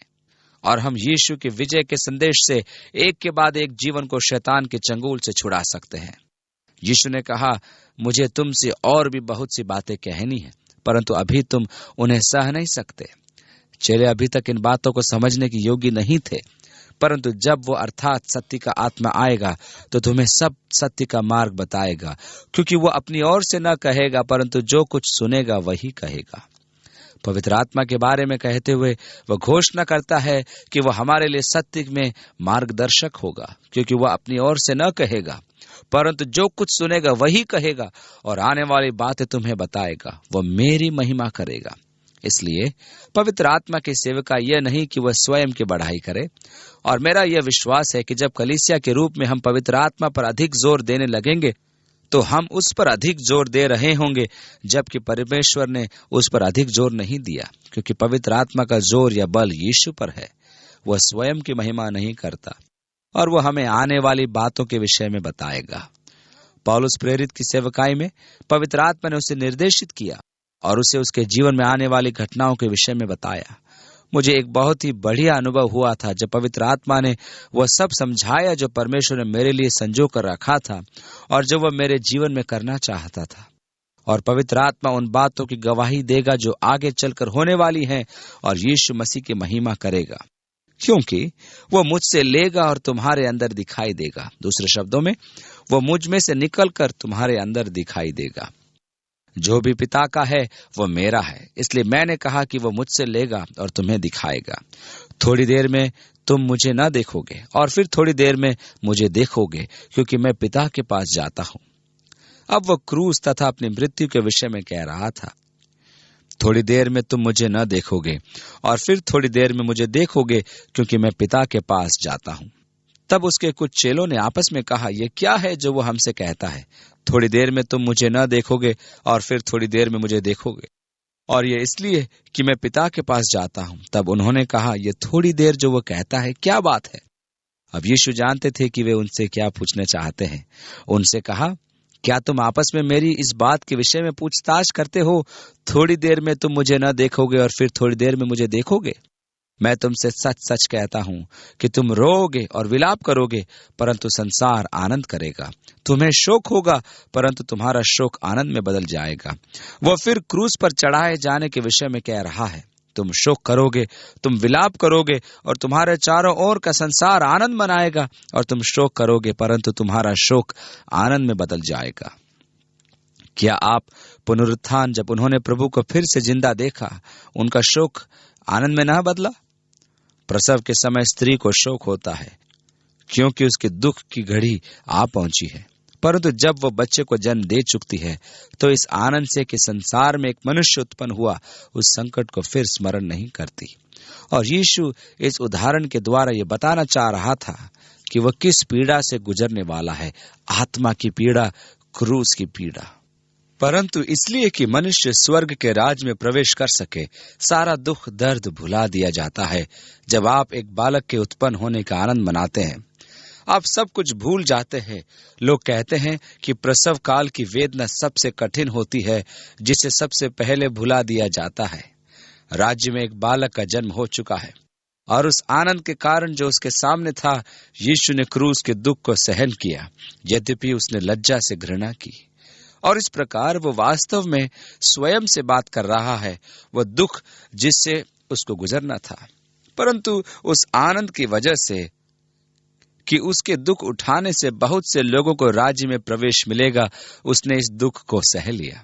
और हम यीशु के विजय के संदेश से एक के बाद एक जीवन को शैतान के चंगुल से छुड़ा सकते हैं। यीशु ने कहा, मुझे तुमसे और भी बहुत सी बातें कहनी है, परंतु अभी तुम उन्हें सह नहीं सकते। चेले अभी तक इन बातों को समझने के योग्य नहीं थे, परंतु जब वो अर्थात सत्य का आत्मा आएगा तो तुम्हें सब सत्य का मार्ग बताएगा, क्योंकि वो अपनी ओर से न कहेगा, परंतु जो कुछ सुनेगा वही कहेगा। पवित्र आत्मा के बारे में कहते हुए वह घोषणा करता है कि वह हमारे लिए सत्य में मार्गदर्शक होगा, क्योंकि वह अपनी ओर से न कहेगा, परंतु जो कुछ सुनेगा वही कहेगा, और आने वाली बातें तुम्हें बताएगा। वह मेरी महिमा करेगा। इसलिए पवित्र आत्मा की सेवका यह नहीं कि वह स्वयं की बढ़ाई करे। और मेरा यह विश्वास है कि जब कलीसिया के रूप में हम पवित्र आत्मा पर अधिक जोर देने लगेंगे तो हम उस पर अधिक जोर दे रहे होंगे, जबकि परमेश्वर ने उस पर अधिक जोर नहीं दिया, क्योंकि पवित्र आत्मा का जोर या बल यीशु पर है। वह स्वयं की महिमा नहीं करता, और वह हमें आने वाली बातों के विषय में बताएगा। पौलुस प्रेरित की सेवकाई में पवित्र आत्मा ने उसे निर्देशित किया और उसे उसके जीवन में आने वाली घटनाओं के विषय में बताया। मुझे एक बहुत ही बढ़िया अनुभव हुआ था जब पवित्र आत्मा ने वह सब समझाया जो परमेश्वर ने मेरे लिए संजो कर रखा था और जो वह मेरे जीवन में करना चाहता था। और पवित्र आत्मा उन बातों की गवाही देगा जो आगे चलकर होने वाली हैं, और यीशु मसीह की महिमा करेगा, क्योंकि वह मुझसे लेगा और तुम्हारे अंदर दिखाई देगा। दूसरे शब्दों में, वह मुझ में से निकलकर तुम्हारे अंदर दिखाई देगा। जो भी पिता का है वह मेरा है, इसलिए मैंने कहा कि वह मुझसे लेगा और तुम्हें दिखाएगा। थोड़ी देर में तुम मुझे न देखोगे और फिर थोड़ी देर में मुझे देखोगे, क्योंकि मैं पिता के पास जाता हूं। अब वह क्रूस तथा अपनी मृत्यु के विषय में कह रहा था। थोड़ी देर में तुम मुझे न देखोगे और फिर थोड़ी देर में मुझे देखोगे, क्योंकि मैं पिता के पास जाता हूं। तब उसके कुछ चेलों ने आपस में कहा, यह क्या है जो वो हमसे कहता है, थोड़ी देर में तुम मुझे न देखोगे और फिर थोड़ी देर में मुझे देखोगे, और ये इसलिए कि मैं पिता के पास जाता हूं। तब उन्होंने कहा, यह थोड़ी देर जो वो कहता है क्या बात है? अब यीशु जानते थे कि वे उनसे क्या पूछना चाहते हैं। उनसे कहा, क्या तुम आपस में मेरी इस बात के विषय में पूछताछ करते हो, थोड़ी देर में तुम मुझे न देखोगे और फिर थोड़ी देर में मुझे देखोगे? मैं तुमसे सच सच कहता हूं कि तुम रोओगे और विलाप करोगे, परंतु संसार आनंद करेगा। तुम्हें शोक होगा, परंतु तुम्हारा शोक आनंद में बदल जाएगा। वह फिर क्रूस पर चढ़ाए जाने के विषय में कह रहा है। तुम शोक करोगे, तुम विलाप करोगे, और तुम्हारे चारों ओर का संसार आनंद मनाएगा, और तुम शोक करोगे, परंतु तुम्हारा शोक आनंद में बदल जाएगा। क्या आप पुनरुत्थान जब उन्होंने प्रभु को फिर से जिंदा देखा, उनका शोक आनंद में न बदला? प्रसव के समय स्त्री को शोक होता है, क्योंकि उसके दुख की घड़ी आ पहुंची है, परंतु जब वो बच्चे को जन्म दे चुकती है तो इस आनंद से कि संसार में एक मनुष्य उत्पन्न हुआ, उस संकट को फिर स्मरण नहीं करती। और यीशु इस उदाहरण के द्वारा ये बताना चाह रहा था कि वह किस पीड़ा से गुजरने वाला है, आत्मा की पीड़ा, क्रूस की पीड़ा। परंतु इसलिए कि मनुष्य स्वर्ग के राज में प्रवेश कर सके, सारा दुख दर्द भुला दिया जाता है। जब आप एक बालक के उत्पन्न होने का आनंद मनाते हैं, आप सब कुछ भूल जाते हैं। लोग कहते हैं कि प्रसव काल की वेदना सबसे कठिन होती है, जिसे सबसे पहले भुला दिया जाता है। राज्य में एक बालक का जन्म हो चुका है, और उस आनंद के कारण जो उसके सामने था, यीशु ने क्रूस के दुख को सहन किया, यद्यपि उसने लज्जा से घृणा की। और इस प्रकार वो वास्तव में स्वयं से बात कर रहा है, वह दुख जिससे उसको गुजरना था। परंतु उस आनंद की वजह से कि उसके दुख उठाने से बहुत से लोगों को राज्य में प्रवेश मिलेगा, उसने इस दुख को सह लिया।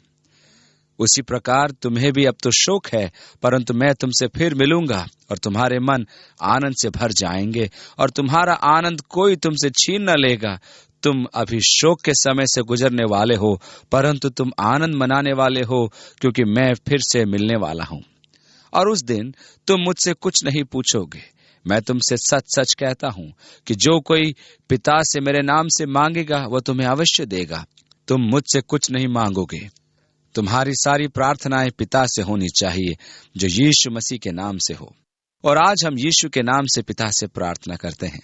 उसी प्रकार तुम्हें भी अब तो शोक है, परंतु मैं तुमसे फिर मिलूंगा और तुम्हारे मन आनंद से भर जाएंगे, और तुम्हारा आनंद कोई तुमसे छीन न लेगा। तुम अभी शोक के समय से गुजरने वाले हो, परंतु तुम आनंद मनाने वाले हो, क्योंकि मैं फिर से मिलने वाला हूं। और उस दिन तुम मुझसे कुछ नहीं पूछोगे। मैं तुमसे सच सच कहता हूं कि जो कोई पिता से मेरे नाम से मांगेगा, वह तुम्हें अवश्य देगा। तुम मुझसे कुछ नहीं मांगोगे। तुम्हारी सारी प्रार्थनाएं पिता से होनी चाहिए, जो यीशु मसीह के नाम से हो। और आज हम यीशु के नाम से पिता से प्रार्थना करते हैं।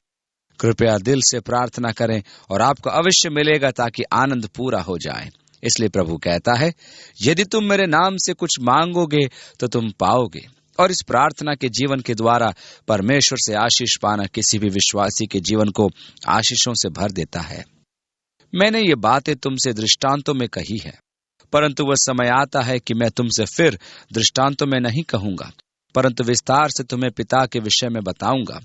कृपया दिल से प्रार्थना करें और आपको अवश्य मिलेगा, ताकि आनंद पूरा हो जाए। इसलिए प्रभु कहता है, यदि तुम मेरे नाम से कुछ मांगोगे तो तुम पाओगे, और इस प्रार्थना के जीवन के द्वारा परमेश्वर से आशीष पाना किसी भी विश्वासी के जीवन को आशीषों से भर देता है। मैंने ये बातें तुमसे दृष्टांतों में कही है, परंतु वह समय आता है कि मैं तुमसे फिर दृष्टांतों में नहीं कहूंगा, परंतु विस्तार से तुम्हें पिता के विषय में बताऊंगा।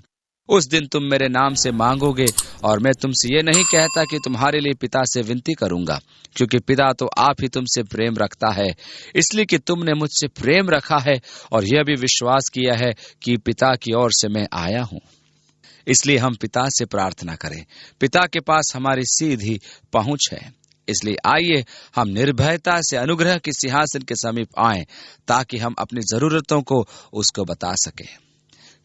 उस दिन तुम मेरे नाम से मांगोगे, और मैं तुमसे ये नहीं कहता कि तुम्हारे लिए पिता से विनती करूंगा, क्योंकि पिता तो आप ही तुमसे प्रेम रखता है, इसलिए कि तुमने मुझसे प्रेम रखा है और यह भी विश्वास किया है कि पिता की ओर से मैं आया हूं। इसलिए हम पिता से प्रार्थना करें। पिता के पास हमारी सीधी पहुंच है। इसलिए आइए हम निर्भयता से अनुग्रह के सिंहासन के समीप आएं, ताकि हम अपनी जरूरतों को उसको बता सकें।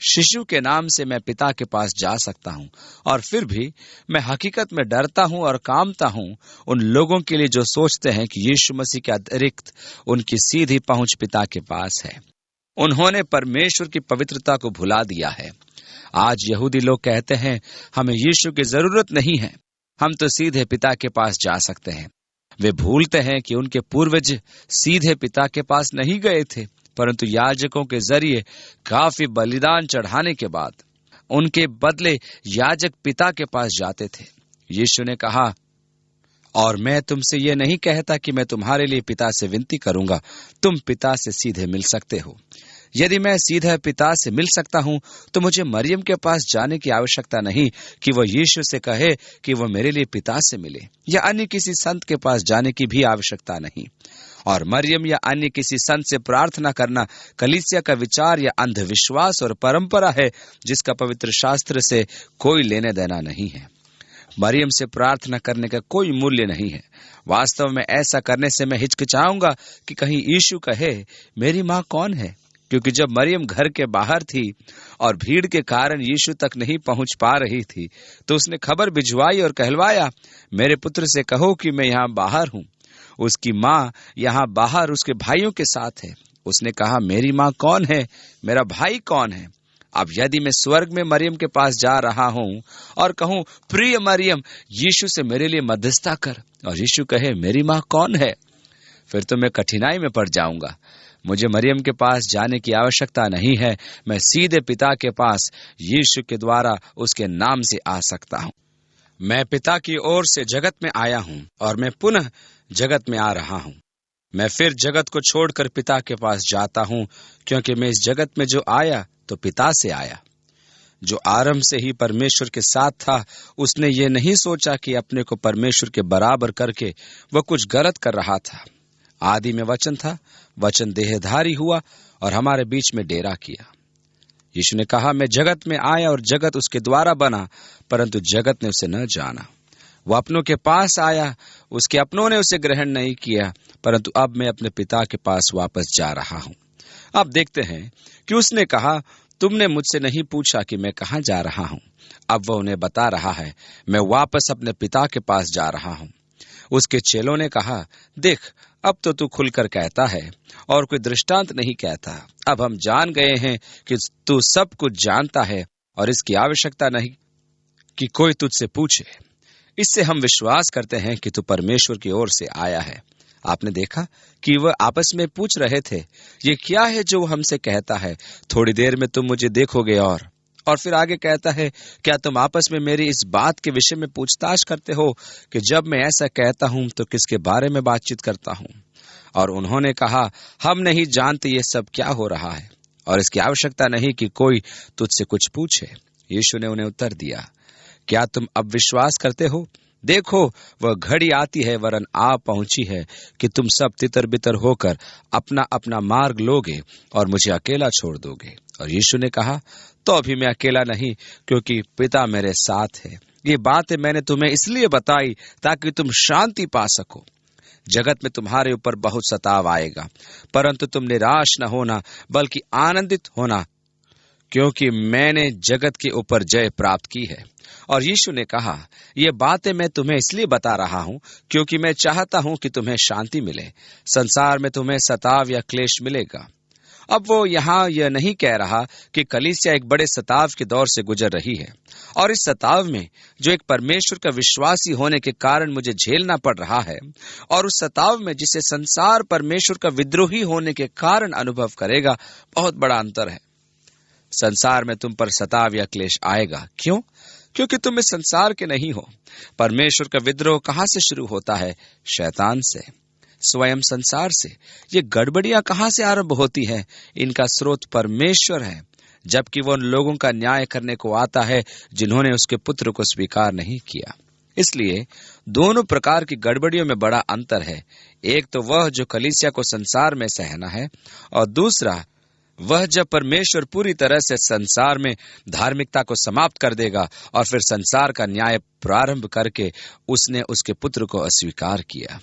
शिशु के नाम से मैं पिता के पास जा सकता हूं, और फिर भी मैं हकीकत में डरता हूं और कांपता हूं उन लोगों के लिए जो सोचते हैं कि यीशु मसीह के अतिरिक्त उनकी सीधी पहुंच पिता के पास है। उन्होंने परमेश्वर की पवित्रता को भुला दिया है। आज यहूदी लोग कहते हैं, हमें यीशु की जरूरत नहीं है, हम तो सीधे पिता के पास जा सकते हैं। वे भूलते हैं कि उनके पूर्वज सीधे पिता के पास नहीं गए थे, परंतु याजकों के जरिए काफी बलिदान चढ़ाने के बाद उनके बदले याजक पिता के पास जाते थे। यीशु ने कहा, और मैं तुमसे ये नहीं कहता कि मैं तुम्हारे लिए पिता से विनती करूंगा, तुम पिता से सीधे मिल सकते हो। यदि मैं सीधे पिता से मिल सकता हूं, तो मुझे मरियम के पास जाने की आवश्यकता नहीं कि वह यीशु से कहे कि वह मेरे लिए पिता से मिले, या अन्य किसी संत के पास जाने की भी आवश्यकता नहीं। और मरियम या अन्य किसी संत से प्रार्थना करना कलीसिया का विचार या अंधविश्वास और परंपरा है, जिसका पवित्र शास्त्र से कोई लेने देना नहीं है। मरियम से प्रार्थना करने का कोई मूल्य नहीं है। वास्तव में ऐसा करने से मैं हिचकिचाऊंगा कि कहीं यीशु कहे, मेरी माँ कौन है? क्योंकि जब मरियम घर के बाहर थी और भीड़ के कारण यीशु तक नहीं पहुंच पा रही थी, तो उसने खबर भिजवाई और कहलवाया, मेरे पुत्र से कहो कि मैं यहाँ बाहर हूँ। उसकी माँ यहाँ बाहर उसके भाइयों के साथ है। उसने कहा, मेरी माँ कौन है? मेरा भाई कौन है? अब यदि मैं स्वर्ग में मरियम के पास जा रहा हूँ और कहूँ, प्रिय मरियम, यीशु से मेरे लिए मध्यस्थता कर, और यीशु कहे, मेरी माँ कौन है, फिर तो मैं कठिनाई में पड़ जाऊंगा। मुझे मरियम के पास जाने की आवश्यकता नहीं है। मैं सीधे पिता के पास यीशु के द्वारा उसके नाम से आ सकता हूँ। मैं पिता की ओर से जगत में आया हूँ, और मैं पुनः जगत में आ रहा हूँ। मैं फिर जगत को छोड़कर पिता के पास जाता हूँ, क्योंकि मैं इस जगत में जो आया तो पिता से आया। जो आरंभ से ही परमेश्वर के साथ था, उसने ये नहीं सोचा कि अपने को परमेश्वर के बराबर करके वह कुछ गलत कर रहा था। आदि में वचन था, वचन देहधारी हुआ और हमारे बीच में डेरा किया। यीशु ने कहा, मैं जगत में आया और जगत उसके द्वारा बना, परंतु जगत ने उसे न जाना। वह अपनों के पास आया, उसके अपनों ने उसे ग्रहण नहीं किया, परंतु अब मैं अपने पिता के पास वापस जा रहा हूँ। अब देखते हैं कि उसने कहा, तुमने मुझसे नहीं पूछा कि मैं कहाँ जा रहा हूँ। अब वह उन्हें बता रहा है, मैं वापस अपने पिता के पास जा रहा हूँ। उसके चेलों ने कहा, देख, अब तो तू खुलकर कहता है और कोई दृष्टांत नहीं कहता। अब हम जान गए हैं कि तू सब कुछ जानता है, और इसकी आवश्यकता नहीं कि कोई तुझसे पूछे। इससे हम विश्वास करते हैं कि तू परमेश्वर की ओर से आया है। आपने देखा कि वह आपस में पूछ रहे थे, ये क्या है जो हमसे कहता है, थोड़ी देर में तुम मुझे देखोगे। और फिर आगे कहता है, क्या तुम आपस में मेरी इस बात के विषय में पूछताछ करते हो कि जब मैं ऐसा कहता हूं तो किसके बारे में बातचीत करता हूं? और उन्होंने कहा, हम नहीं जानते ये सब क्या हो रहा है, और इसकी आवश्यकता नहीं कि कोई तुझसे कुछ पूछे। यीशु ने उन्हें उत्तर दिया, क्या तुम अब विश्वास करते हो? देखो, वह घड़ी आती है, वरन आ पहुंची है, कि तुम सब तितर बितर होकर अपना अपना मार्ग लोगे और मुझे अकेला छोड़ दोगे। और यीशु ने कहा, तो अभी मैं अकेला नहीं, क्योंकि पिता मेरे साथ है। ये बातें मैंने तुम्हें इसलिए बताई ताकि तुम शांति पा सको। जगत में तुम्हारे ऊपर बहुत सताव आएगा, परंतु तुम निराश न होना, बल्कि आनंदित होना, क्योंकि मैंने जगत के ऊपर जय प्राप्त की है। और यीशु ने कहा, ये बातें मैं तुम्हें इसलिए बता रहा हूं, क्योंकि मैं चाहता हूं कि तुम्हें शांति मिले। संसार में तुम्हें सताव या क्लेश मिलेगा, अब वो यहाँ यह नहीं कह रहा कि कलीसिया एक बड़े सताव के दौर से गुजर रही है, और इस सताव में जो एक परमेश्वर का विश्वासी होने के कारण मुझे झेलना पड़ रहा है, और उस सताव में जिसे संसार परमेश्वर का विद्रोही होने के कारण अनुभव करेगा, बहुत बड़ा अंतर है। संसार में तुम पर सताव या क्लेश आएगा। क्यों? क्योंकि तुम इस संसार के नहीं हो। परमेश्वर का विद्रोह कहाँ से शुरू होता है? शैतान से, स्वयं संसार से। ये गड़बड़ियां कहाँ से आरंभ होती है? इनका स्रोत परमेश्वर है, जबकि वो उन लोगों का न्याय करने को आता है जिन्होंने उसके पुत्र को स्वीकार नहीं किया। इसलिए दोनों प्रकार की गड़बड़ियों में बड़ा अंतर है। एक तो वह जो कलीसिया को संसार में सहना है, और दूसरा वह जब परमेश्वर पूरी तरह से संसार में धार्मिकता को समाप्त कर देगा और फिर संसार का न्याय प्रारंभ करके उसने उसके पुत्र को अस्वीकार किया।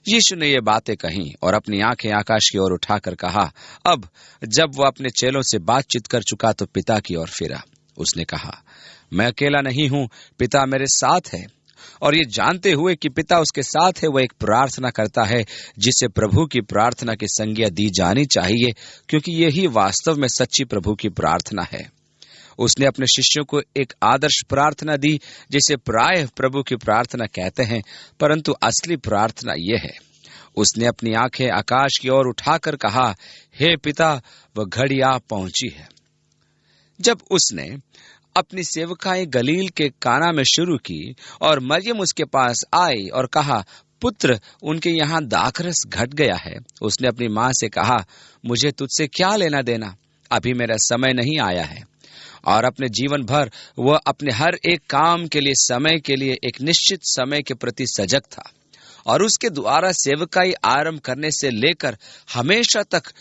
यीशु ने ये बातें कहीं और अपनी आंखें आकाश की ओर उठाकर कहा। अब जब वह अपने चेलों से बातचीत कर चुका तो पिता की ओर फिरा। उसने कहा, मैं अकेला नहीं हूं, पिता मेरे साथ है। और ये जानते हुए कि पिता उसके साथ है, वह एक प्रार्थना करता है जिसे प्रभु की प्रार्थना की संज्ञा दी जानी चाहिए, क्योंकि यही वास्तव में सच्ची प्रभु की प्रार्थना है। उसने अपने शिष्यों को एक आदर्श प्रार्थना दी जिसे प्रायः प्रभु की प्रार्थना कहते हैं, परंतु असली प्रार्थना यह है। उसने अपनी आंखें आकाश की ओर उठाकर कहा, हे पिता, वह घड़ी आ पहुंची है। जब उसने अपनी सेवकाई गलील के काना में शुरू की और मरियम उसके पास आई और कहा, पुत्र, उनके यहाँ दाखरस घट गया है, उसने अपनी माँ से कहा, मुझे तुझसे क्या लेना देना, अभी मेरा समय नहीं आया है। और अपने जीवन भर वह अपने हर एक काम के लिए समय के लिए एक निश्चित समय के प्रति सजग था, और उसके द्वारा सेवकाई आरंभ करने से लेकर हमेशा तक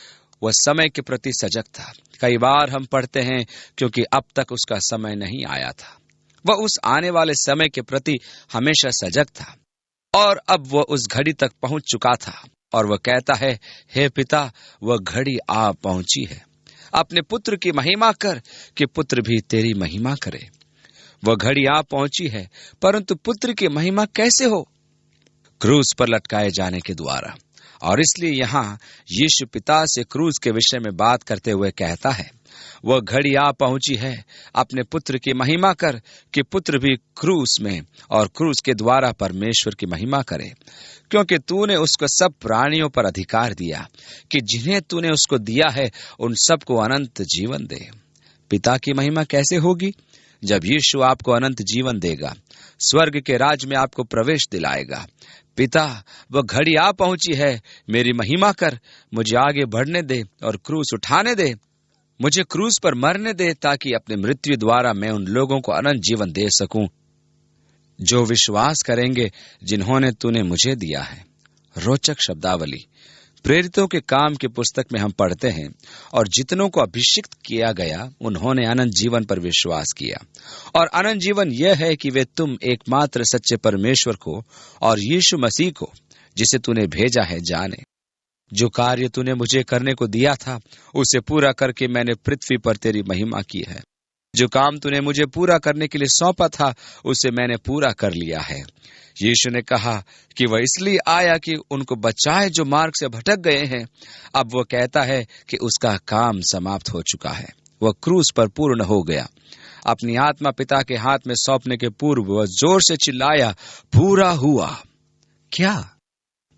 वह समय के प्रति सजग था। कई बार हम पढ़ते हैं, क्योंकि अब तक उसका समय नहीं आया था। वह उस आने वाले समय के प्रति हमेशा सजग था, और अब वह उस घड़ी तक पहुंच चुका था, और वह कहता है, हे पिता, वह घड़ी आ पहुंची है। अपने पुत्र की महिमा कर कि पुत्र भी तेरी महिमा करे। वह घड़ी आ पहुंची है, परंतु पुत्र की महिमा कैसे हो? क्रूस पर लटकाए जाने के द्वारा। और इसलिए यहाँ यीशु पिता से क्रूस के विषय में बात करते हुए कहता है, वह घड़ी आ पहुंची है, अपने पुत्र की महिमा कर कि पुत्र भी क्रूस में और क्रूस के द्वारा परमेश्वर की महिमा करे, क्योंकि तूने उसको सब प्राणियों पर अधिकार दिया कि जिन्हें तूने उसको दिया है उन सबको अनंत जीवन दे। पिता की महिमा कैसे होगी? जब यीशु आपको अनंत जीवन देगा, स्वर्ग के राज में आपको प्रवेश दिलाएगा। पिता, वह घड़ी आ पहुंची है, मेरी महिमा कर, मुझे आगे बढ़ने दे और क्रूस उठाने दे, मुझे क्रूस पर मरने दे, ताकि अपने मृत्यु द्वारा मैं उन लोगों को अनंत जीवन दे सकूं जो विश्वास करेंगे जिन्होंने तूने मुझे दिया है। रोचक शब्दावली। प्रेरितों के काम की पुस्तक में हम पढ़ते हैं, और जितनों को अभिषिक्त किया गया उन्होंने अनंत जीवन पर विश्वास किया। और अनंत जीवन यह है कि वे तुम एकमात्र सच्चे परमेश्वर को और यीशु मसीह को, जिसे तूने भेजा है, जाने। जो कार्य तूने मुझे करने को दिया था उसे पूरा करके मैंने पृथ्वी पर तेरी महिमा की है। जो काम तूने मुझे पूरा करने के लिए सौंपा था उसे मैंने पूरा कर लिया है। यीशु ने कहा कि वह इसलिए आया कि उनको बचाए जो मार्ग से भटक गए हैं। अब वह कहता है कि उसका काम समाप्त हो चुका है, वह क्रूस पर पूर्ण हो गया। अपनी आत्मा पिता के हाथ में सौंपने के पूर्व वह जोर से चिल्लाया, पूरा हुआ। क्या?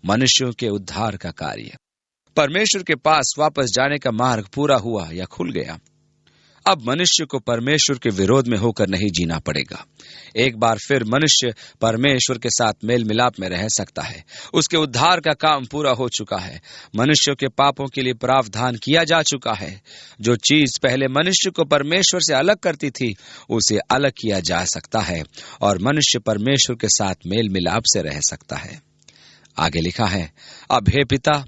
मनुष्यों के उद्धार का कार्य, परमेश्वर के पास वापस जाने का मार्ग पूरा हुआ या खुल गया। अब मनुष्य को परमेश्वर के विरोध में होकर नहीं जीना पड़ेगा। एक बार फिर मनुष्य परमेश्वर के साथ मेल मिलाप में रह सकता है। उसके उद्धार का काम पूरा हो चुका है। मनुष्यों के पापों के लिए प्रावधान किया जा चुका है। जो चीज पहले मनुष्य को परमेश्वर से अलग करती थी उसे अलग किया जा सकता है, और मनुष्य परमेश्वर के साथ मेल मिलाप से रह सकता है। आगे लिखा है, अब हे पिता,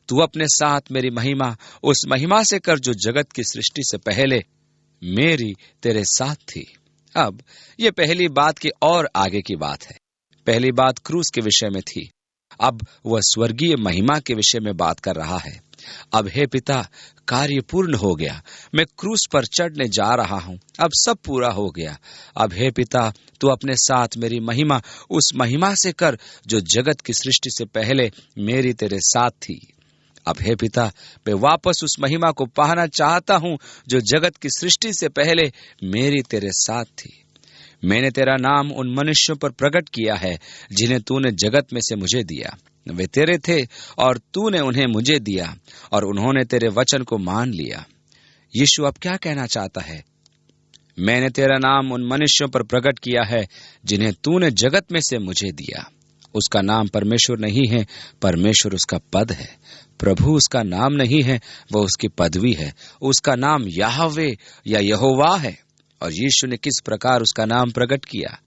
तू अपने साथ मेरी महिमा उस महिमा से कर जो जगत की सृष्टि से पहले मेरी तेरे साथ थी। अब ये पहली बात की और आगे की बात है। पहली बात क्रूस के विषय में थी, अब वह स्वर्गीय महिमा के विषय में बात कर रहा है। अब हे पिता, कार्य पूर्ण हो गया, मैं क्रूस पर चढ़ने जा रहा हूं, अब सब पूरा हो गया। अब हे पिता, तू अपने साथ मेरी महिमा उस महिमा से कर जो जगत की सृष्टि से पहले मेरी तेरे साथ थी। अब हे पिता, मैं वापस उस महिमा को पाना चाहता हूं जो जगत की सृष्टि से पहले मेरी तेरे साथ थी। मैंने तेरा नाम उन मनुष्यों पर प्रकट किया है जिन्हें तूने जगत में से मुझे दिया। वे तेरे थे और तूने उन्हें मुझे दिया और उन्होंने तेरे वचन को मान लिया। यीशु अब क्या कहना चाहता है? मैंने तेरा नाम उन मनुष्यों पर प्रकट किया है जिन्हें तूने जगत में से मुझे दिया। उसका नाम परमेश्वर नहीं है, परमेश्वर उसका पद है। प्रभु उसका नाम नहीं है, वह उसकी पदवी है। उसका नाम याहवे या यहोवा है। और यीशु ने किस प्रकार उसका नाम प्रकट किया?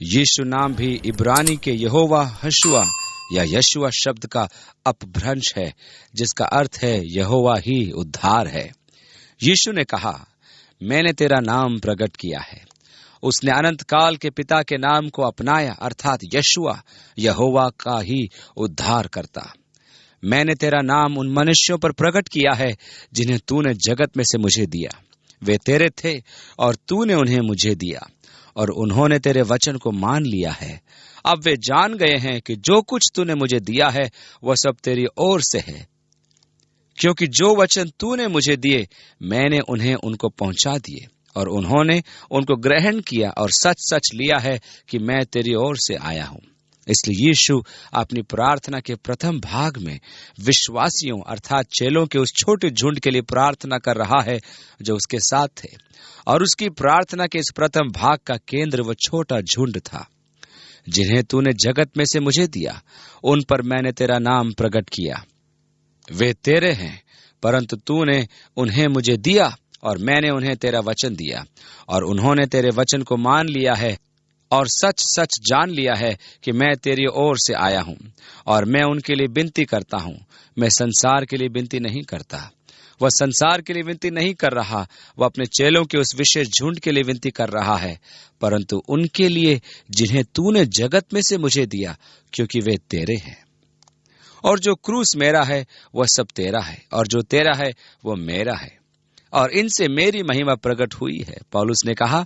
यीशु नाम भी इब्रानी के यहोवा हशुआ या यशुआ शब्द का अपभ्रंश है, जिसका अर्थ है यहोवा ही उद्धार है। यीशु ने कहा, मैंने तेरा नाम प्रकट किया है। उसने अनंत काल के पिता के नाम को अपनाया, अर्थात यशुआ, यहोवा का ही उद्धार करता। मैंने तेरा नाम उन मनुष्यों पर प्रकट किया है जिन्हें तूने जगत में से मुझे दिया। वे तेरे थे और तूने उन्हें मुझे दिया और उन्होंने तेरे वचन को मान लिया है। अब वे जान गए हैं कि जो कुछ तूने मुझे दिया है वह सब तेरी ओर से है, क्योंकि जो वचन तूने मुझे दिए मैंने उन्हें उनको पहुंचा दिए और उन्होंने उनको ग्रहण किया और सच सच लिया है कि मैं तेरी ओर से आया हूं। इसलिए यीशु अपनी प्रार्थना के प्रथम भाग में विश्वासियों अर्थात चेलों के उस छोटे झुंड के लिए प्रार्थना कर रहा है जो उसके साथ थे, और उसकी प्रार्थना के इस प्रथम भाग का केंद्र वह छोटा झुंड था। जिन्हें तूने जगत में से मुझे दिया, उन पर मैंने तेरा नाम प्रकट किया। वे तेरे हैं, परंतु तूने उन्हें मुझे दिया और मैंने उन्हें तेरा वचन दिया और उन्होंने तेरे वचन को मान लिया है और सच सच जान लिया है कि मैं तेरी ओर से आया हूं। और मैं उनके लिए विनती करता हूं। मैं संसार के लिए विनती नहीं करता। वह संसार के लिए विनती नहीं कर रहा, वह अपने चेलों के उस विशेष झुंड के लिए विनती कर रहा है, परंतु उनके लिए जिन्हें तूने जगत में से मुझे दिया, क्योंकि वे तेरे हैं। और जो क्रूस मेरा है वह सब तेरा है, और जो तेरा है वह मेरा है, और इनसे मेरी महिमा प्रकट हुई है। पौलुस ने कहा,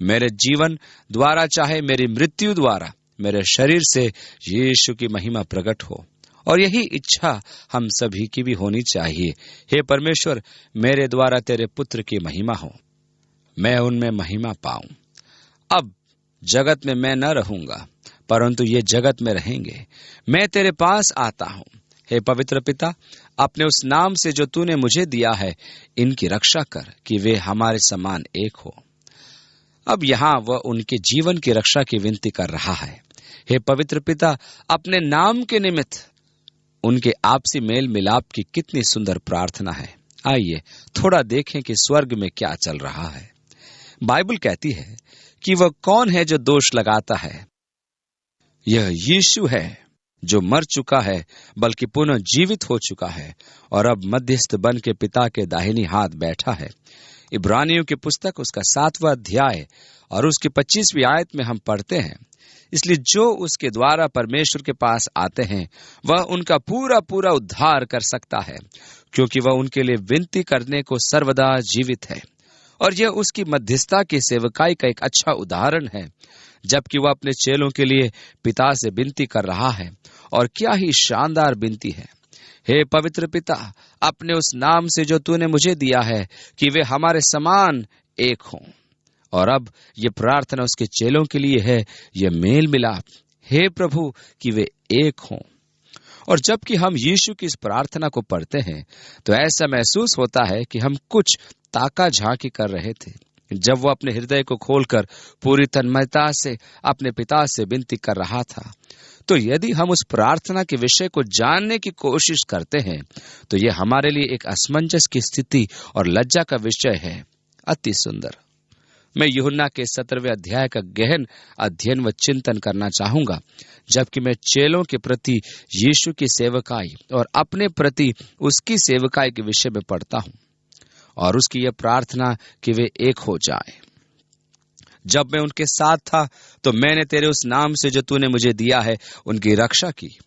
मेरे जीवन द्वारा चाहे मेरी मृत्यु द्वारा मेरे शरीर से यीशु की महिमा प्रकट हो। और यही इच्छा हम सभी की भी होनी चाहिए। हे परमेश्वर, मेरे द्वारा तेरे पुत्र की महिमा हो, मैं उनमें महिमा पाऊं। अब जगत में मैं न रहूंगा, परंतु ये जगत में रहेंगे। मैं तेरे पास आता हूं। हे पवित्र पिता, अपने उस नाम से जो तूने मुझे दिया है, इनकी रक्षा कर कि वे हमारे समान एक हो। अब यहाँ वह उनके जीवन की रक्षा की विनती कर रहा है। हे पवित्र पिता, अपने नाम के निमित्त उनके आपसी मेल मिलाप की कितनी सुंदर प्रार्थना है। आइए थोड़ा देखें कि स्वर्ग में क्या चल रहा है। बाइबल कहती है कि वह कौन है जो दोष लगाता है। यह यीशु है जो मर चुका है, बल्कि पुनः जीवित हो चुका है और अब मध्यस्थ बन के पिता के दाहिनी हाथ बैठा है। इब्रानियों की पुस्तक उसका 7वां अध्याय और उसकी 25वीं आयत में हम पढ़ते हैं, इसलिए जो उसके द्वारा परमेश्वर के पास आते हैं वह उनका पूरा पूरा उद्धार कर सकता है, क्योंकि वह उनके लिए विनती करने को सर्वदा जीवित है। और यह उसकी मध्यस्थता की सेवकाई का एक अच्छा उदाहरण है, जबकि वह अपने चेलों के लिए पिता से विनती कर रहा है। और क्या ही शानदार विनती है। हे पवित्र पिता, अपने उस नाम से जो तूने मुझे दिया है कि वे हमारे समान एक हों। और अब ये प्रार्थना उसके चेलों के लिए है, ये मेल मिलाप। हे प्रभु, कि वे एक हों। और जबकि हम यीशु की इस प्रार्थना को पढ़ते हैं तो ऐसा महसूस होता है कि हम कुछ ताका झांकी कर रहे थे, जब वो अपने हृदय को खोलकर पूरी तन्मयता से अपने पिता से विनती कर रहा था। तो यदि हम उस प्रार्थना के विषय को जानने की कोशिश करते हैं तो यह हमारे लिए एक असमंजस की स्थिति और लज्जा का विषय है। अति सुंदर। मैं यूहन्ना के 17वें अध्याय का गहन अध्ययन व चिंतन करना चाहूंगा, जबकि मैं चेलों के प्रति यीशु की सेवकाई और अपने प्रति उसकी सेवकाई के विषय में पढ़ता हूं, और उसकी यह प्रार्थना कि वे एक हो जाएं। जब मैं उनके साथ था तो मैंने तेरे उस नाम से जो तूने मुझे दिया है उनकी रक्षा की।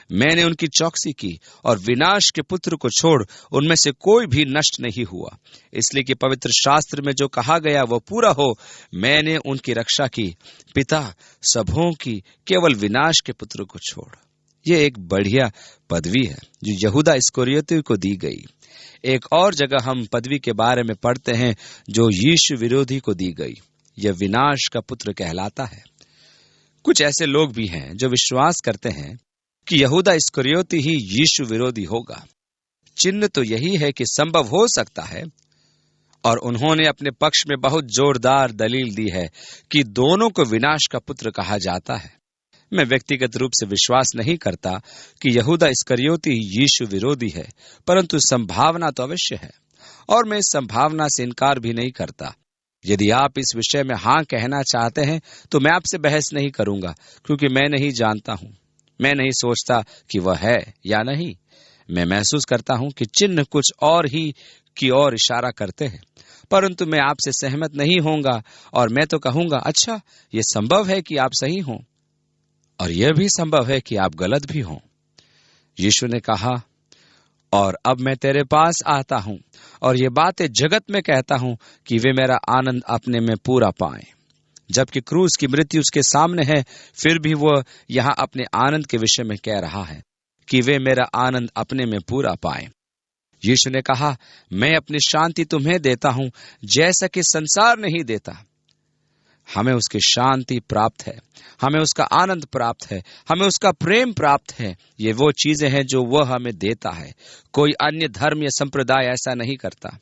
मैंने उनकी चौकसी की और विनाश के पुत्र को छोड़ उनमें से कोई भी नष्ट नहीं हुआ, इसलिए कि पवित्र शास्त्र में जो कहा गया वो पूरा हो, मैंने उनकी रक्षा की। पिता, सबों की केवल विनाश के पुत्र को छोड़। ये एक बढ़िया पदवी है जो यहूदा इस्करियोती को दी गई। एक और जगह हम पदवी के बारे में पढ़ते हैं जो यीशु विरोधी को दी गई। यह विनाश का पुत्र कहलाता है। कुछ ऐसे लोग भी हैं जो विश्वास करते हैं कि यहूदा इस्करियोती ही यीशु विरोधी होगा। चिन्ह तो यही है कि संभव हो सकता है, और उन्होंने अपने पक्ष में बहुत जोरदार दलील दी है कि दोनों को विनाश का पुत्र कहा जाता है। मैं व्यक्तिगत रूप से विश्वास नहीं करता कि यहूदा इस्करियोती यीशु विरोधी है, परंतु संभावना तो अवश्य है, और मैं इस संभावना से इनकार भी नहीं करता। यदि आप इस विषय में हाँ कहना चाहते हैं तो मैं आपसे बहस नहीं करूंगा, क्योंकि मैं नहीं जानता हूं। मैं नहीं सोचता कि वह है या नहीं। मैं महसूस करता हूं कि चिन्ह कुछ और ही की ओर इशारा करते हैं, परंतु मैं आपसे सहमत नहीं होऊंगा, और मैं तो कहूंगा, अच्छा, यह संभव है कि आप सही हों, और यह भी संभव है कि आप गलत भी हों। यीशु ने कहा, और अब मैं तेरे पास आता हूं और ये बातें जगत में कहता हूं कि वे मेरा आनंद अपने में पूरा पाएं। जबकि क्रूस की मृत्यु उसके सामने है, फिर भी वह यहां अपने आनंद के विषय में कह रहा है कि वे मेरा आनंद अपने में पूरा पाएं। यीशु ने कहा, मैं अपनी शांति तुम्हें देता हूं, जैसा कि संसार नहीं देता। हमें उसकी शांति प्राप्त है, हमें उसका आनंद प्राप्त है, हमें उसका प्रेम प्राप्त है। ये वो चीजें हैं जो वह हमें देता है। कोई अन्य धर्म या संप्रदाय ऐसा नहीं करता।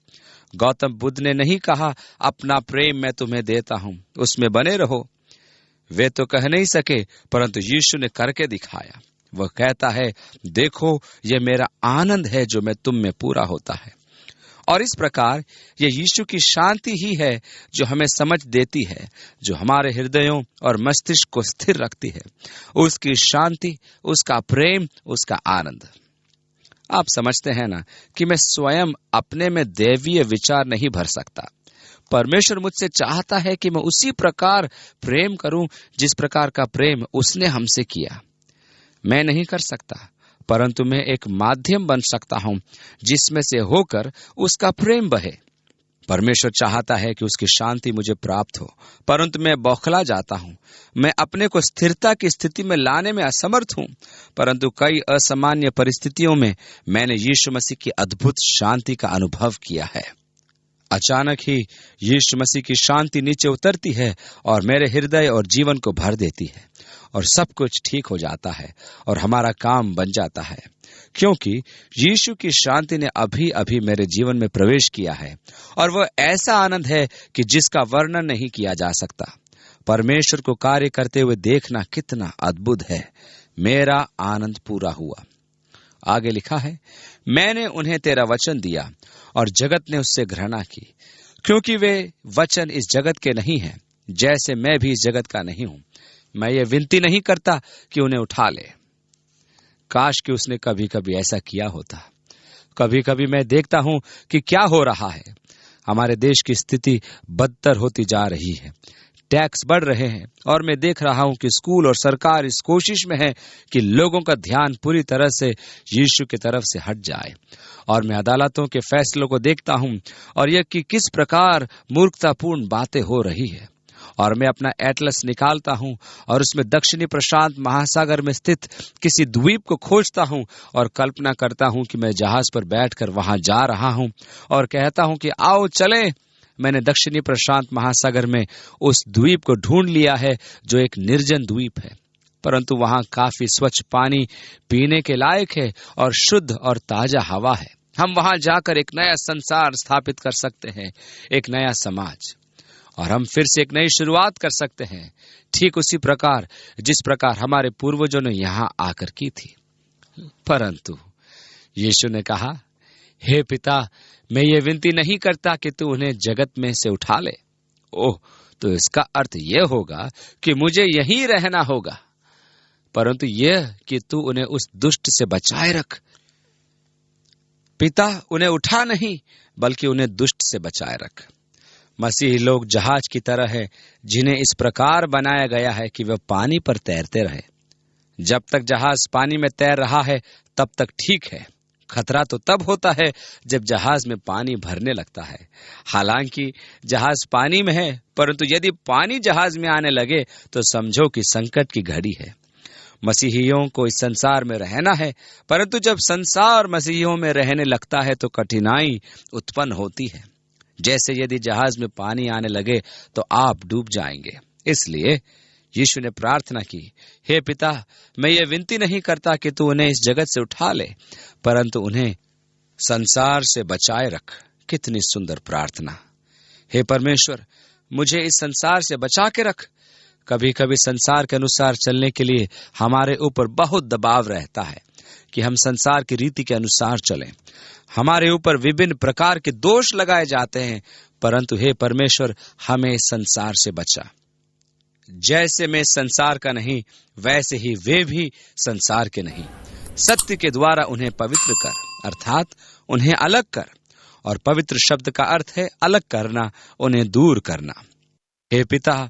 गौतम बुद्ध ने नहीं कहा, अपना प्रेम मैं तुम्हें देता हूं, उसमें बने रहो। वे तो कह नहीं सके, परंतु यीशु ने करके दिखाया। वह कहता है, देखो, यह मेरा आनंद है जो मैं तुम में पूरा होता है। और इस प्रकार यह यीशु की शांति ही है जो हमें समझ देती है, जो हमारे हृदयों और मस्तिष्क को स्थिर रखती है। उसकी शांति, उसका प्रेम, उसका आनंद। आप समझते हैं ना कि मैं स्वयं अपने में दैवीय विचार नहीं भर सकता। परमेश्वर मुझसे चाहता है कि मैं उसी प्रकार प्रेम करूं जिस प्रकार का प्रेम उसने हमसे किया। मैं नहीं कर सकता, परंतु मैं एक माध्यम बन सकता हूं जिसमें से होकर उसका प्रेम बहे। परमेश्वर चाहता है कि उसकी शांति मुझे प्राप्त हो, परंतु मैं बौखला जाता हूं। मैं अपने को स्थिरता की स्थिति में लाने में असमर्थ हूं, परंतु कई असामान्य परिस्थितियों में मैंने यीशु मसीह की अद्भुत शांति का अनुभव किया है। अचानक ही यीशु मसीह की शांति नीचे उतरती है और मेरे हृदय और जीवन को भर देती है, और सब कुछ ठीक हो जाता है और हमारा काम बन जाता है, क्योंकि यीशु की शांति ने अभी अभी मेरे जीवन में प्रवेश किया है। और वह ऐसा आनंद है कि जिसका वर्णन नहीं किया जा सकता। परमेश्वर को कार्य करते हुए देखना कितना अद्भुत है। मेरा आनंद पूरा हुआ। आगे लिखा है, मैंने उन्हें तेरा वचन दिया और जगत ने उससे घृणा की, क्योंकि वे वचन इस जगत के नहीं हैं, जैसे मैं भी इस जगत का नहीं हूं। मैं ये विनती नहीं करता कि उन्हें उठा ले। काश कि उसने कभी कभी ऐसा किया होता। कभी कभी मैं देखता हूं कि क्या हो रहा है। हमारे देश की स्थिति बदतर होती जा रही है। टैक्स बढ़ रहे हैं, और मैं देख रहा हूं कि स्कूल और सरकार इस कोशिश में है कि लोगों का ध्यान पूरी तरह से यीशु की तरफ से हट जाए। और मैं अदालतों के फैसलों को देखता हूं, और यह कि किस प्रकार मूर्खतापूर्ण बातें हो रही है। और मैं अपना एटलस निकालता हूं और उसमें दक्षिणी प्रशांत महासागर में स्थित किसी द्वीप को खोजता हूं और कल्पना करता हूं कि मैं जहाज पर बैठकर वहां जा रहा हूं और कहता हूं कि आओ चलें। मैंने दक्षिणी प्रशांत महासागर में उस द्वीप को ढूंढ लिया है जो एक निर्जन द्वीप है, परंतु वहां काफी स्वच्छ पानी पीने के लायक है और शुद्ध और ताजा हवा है। हम वहां जाकर एक नया संसार स्थापित कर सकते हैं, एक नया समाज, और हम फिर से एक नई शुरुआत कर सकते हैं, ठीक उसी प्रकार जिस प्रकार हमारे पूर्वजों ने यहां आकर की थी। परंतु यीशु ने कहा, हे पिता, मैं ये विनती नहीं करता कि तू उन्हें जगत में से उठा ले। ओह, तो इसका अर्थ यह होगा कि मुझे यहीं रहना होगा, परंतु यह कि तू उन्हें उस दुष्ट से बचाए रख। पिता, उन्हें उठा नहीं, बल्कि उन्हें दुष्ट से बचाए रख। मसीही लोग जहाज की तरह है, जिन्हें इस प्रकार बनाया गया है कि वे पानी पर तैरते रहे। जब तक जहाज पानी में तैर रहा है तब तक ठीक है। खतरा तो तब होता है जब जहाज में पानी भरने लगता है। हालांकि जहाज पानी में है, परंतु यदि पानी जहाज में आने लगे तो समझो कि संकट की घड़ी है। मसीहियों को इस संसार में रहना है, परंतु जब संसार मसीहियों में रहने लगता है तो कठिनाई उत्पन्न होती है। जैसे यदि जहाज में पानी आने लगे तो आप डूब जाएंगे। इसलिए यीशु ने प्रार्थना की, हे पिता, मैं ये विनती नहीं करता कि तू उन्हें इस जगत से उठा ले, परंतु उन्हें संसार से बचाए रख। कितनी सुंदर प्रार्थना। हे परमेश्वर, मुझे इस संसार से बचा के रख। कभी कभी संसार के अनुसार चलने के लिए हमारे ऊपर बहुत दबाव रहता है कि हम संसार की रीति के अनुसार चलें। हमारे ऊपर विभिन्न प्रकार के दोष लगाए जाते हैं, परंतु हे परमेश्वर, हमें इस संसार से बचा। जैसे मैं संसार का नहीं, वैसे ही वे भी संसार के नहीं। सत्य के द्वारा उन्हें पवित्र कर, अर्थात उन्हें अलग कर। और पवित्र शब्द का अर्थ है अलग करना, उन्हें दूर करना। हे पिता,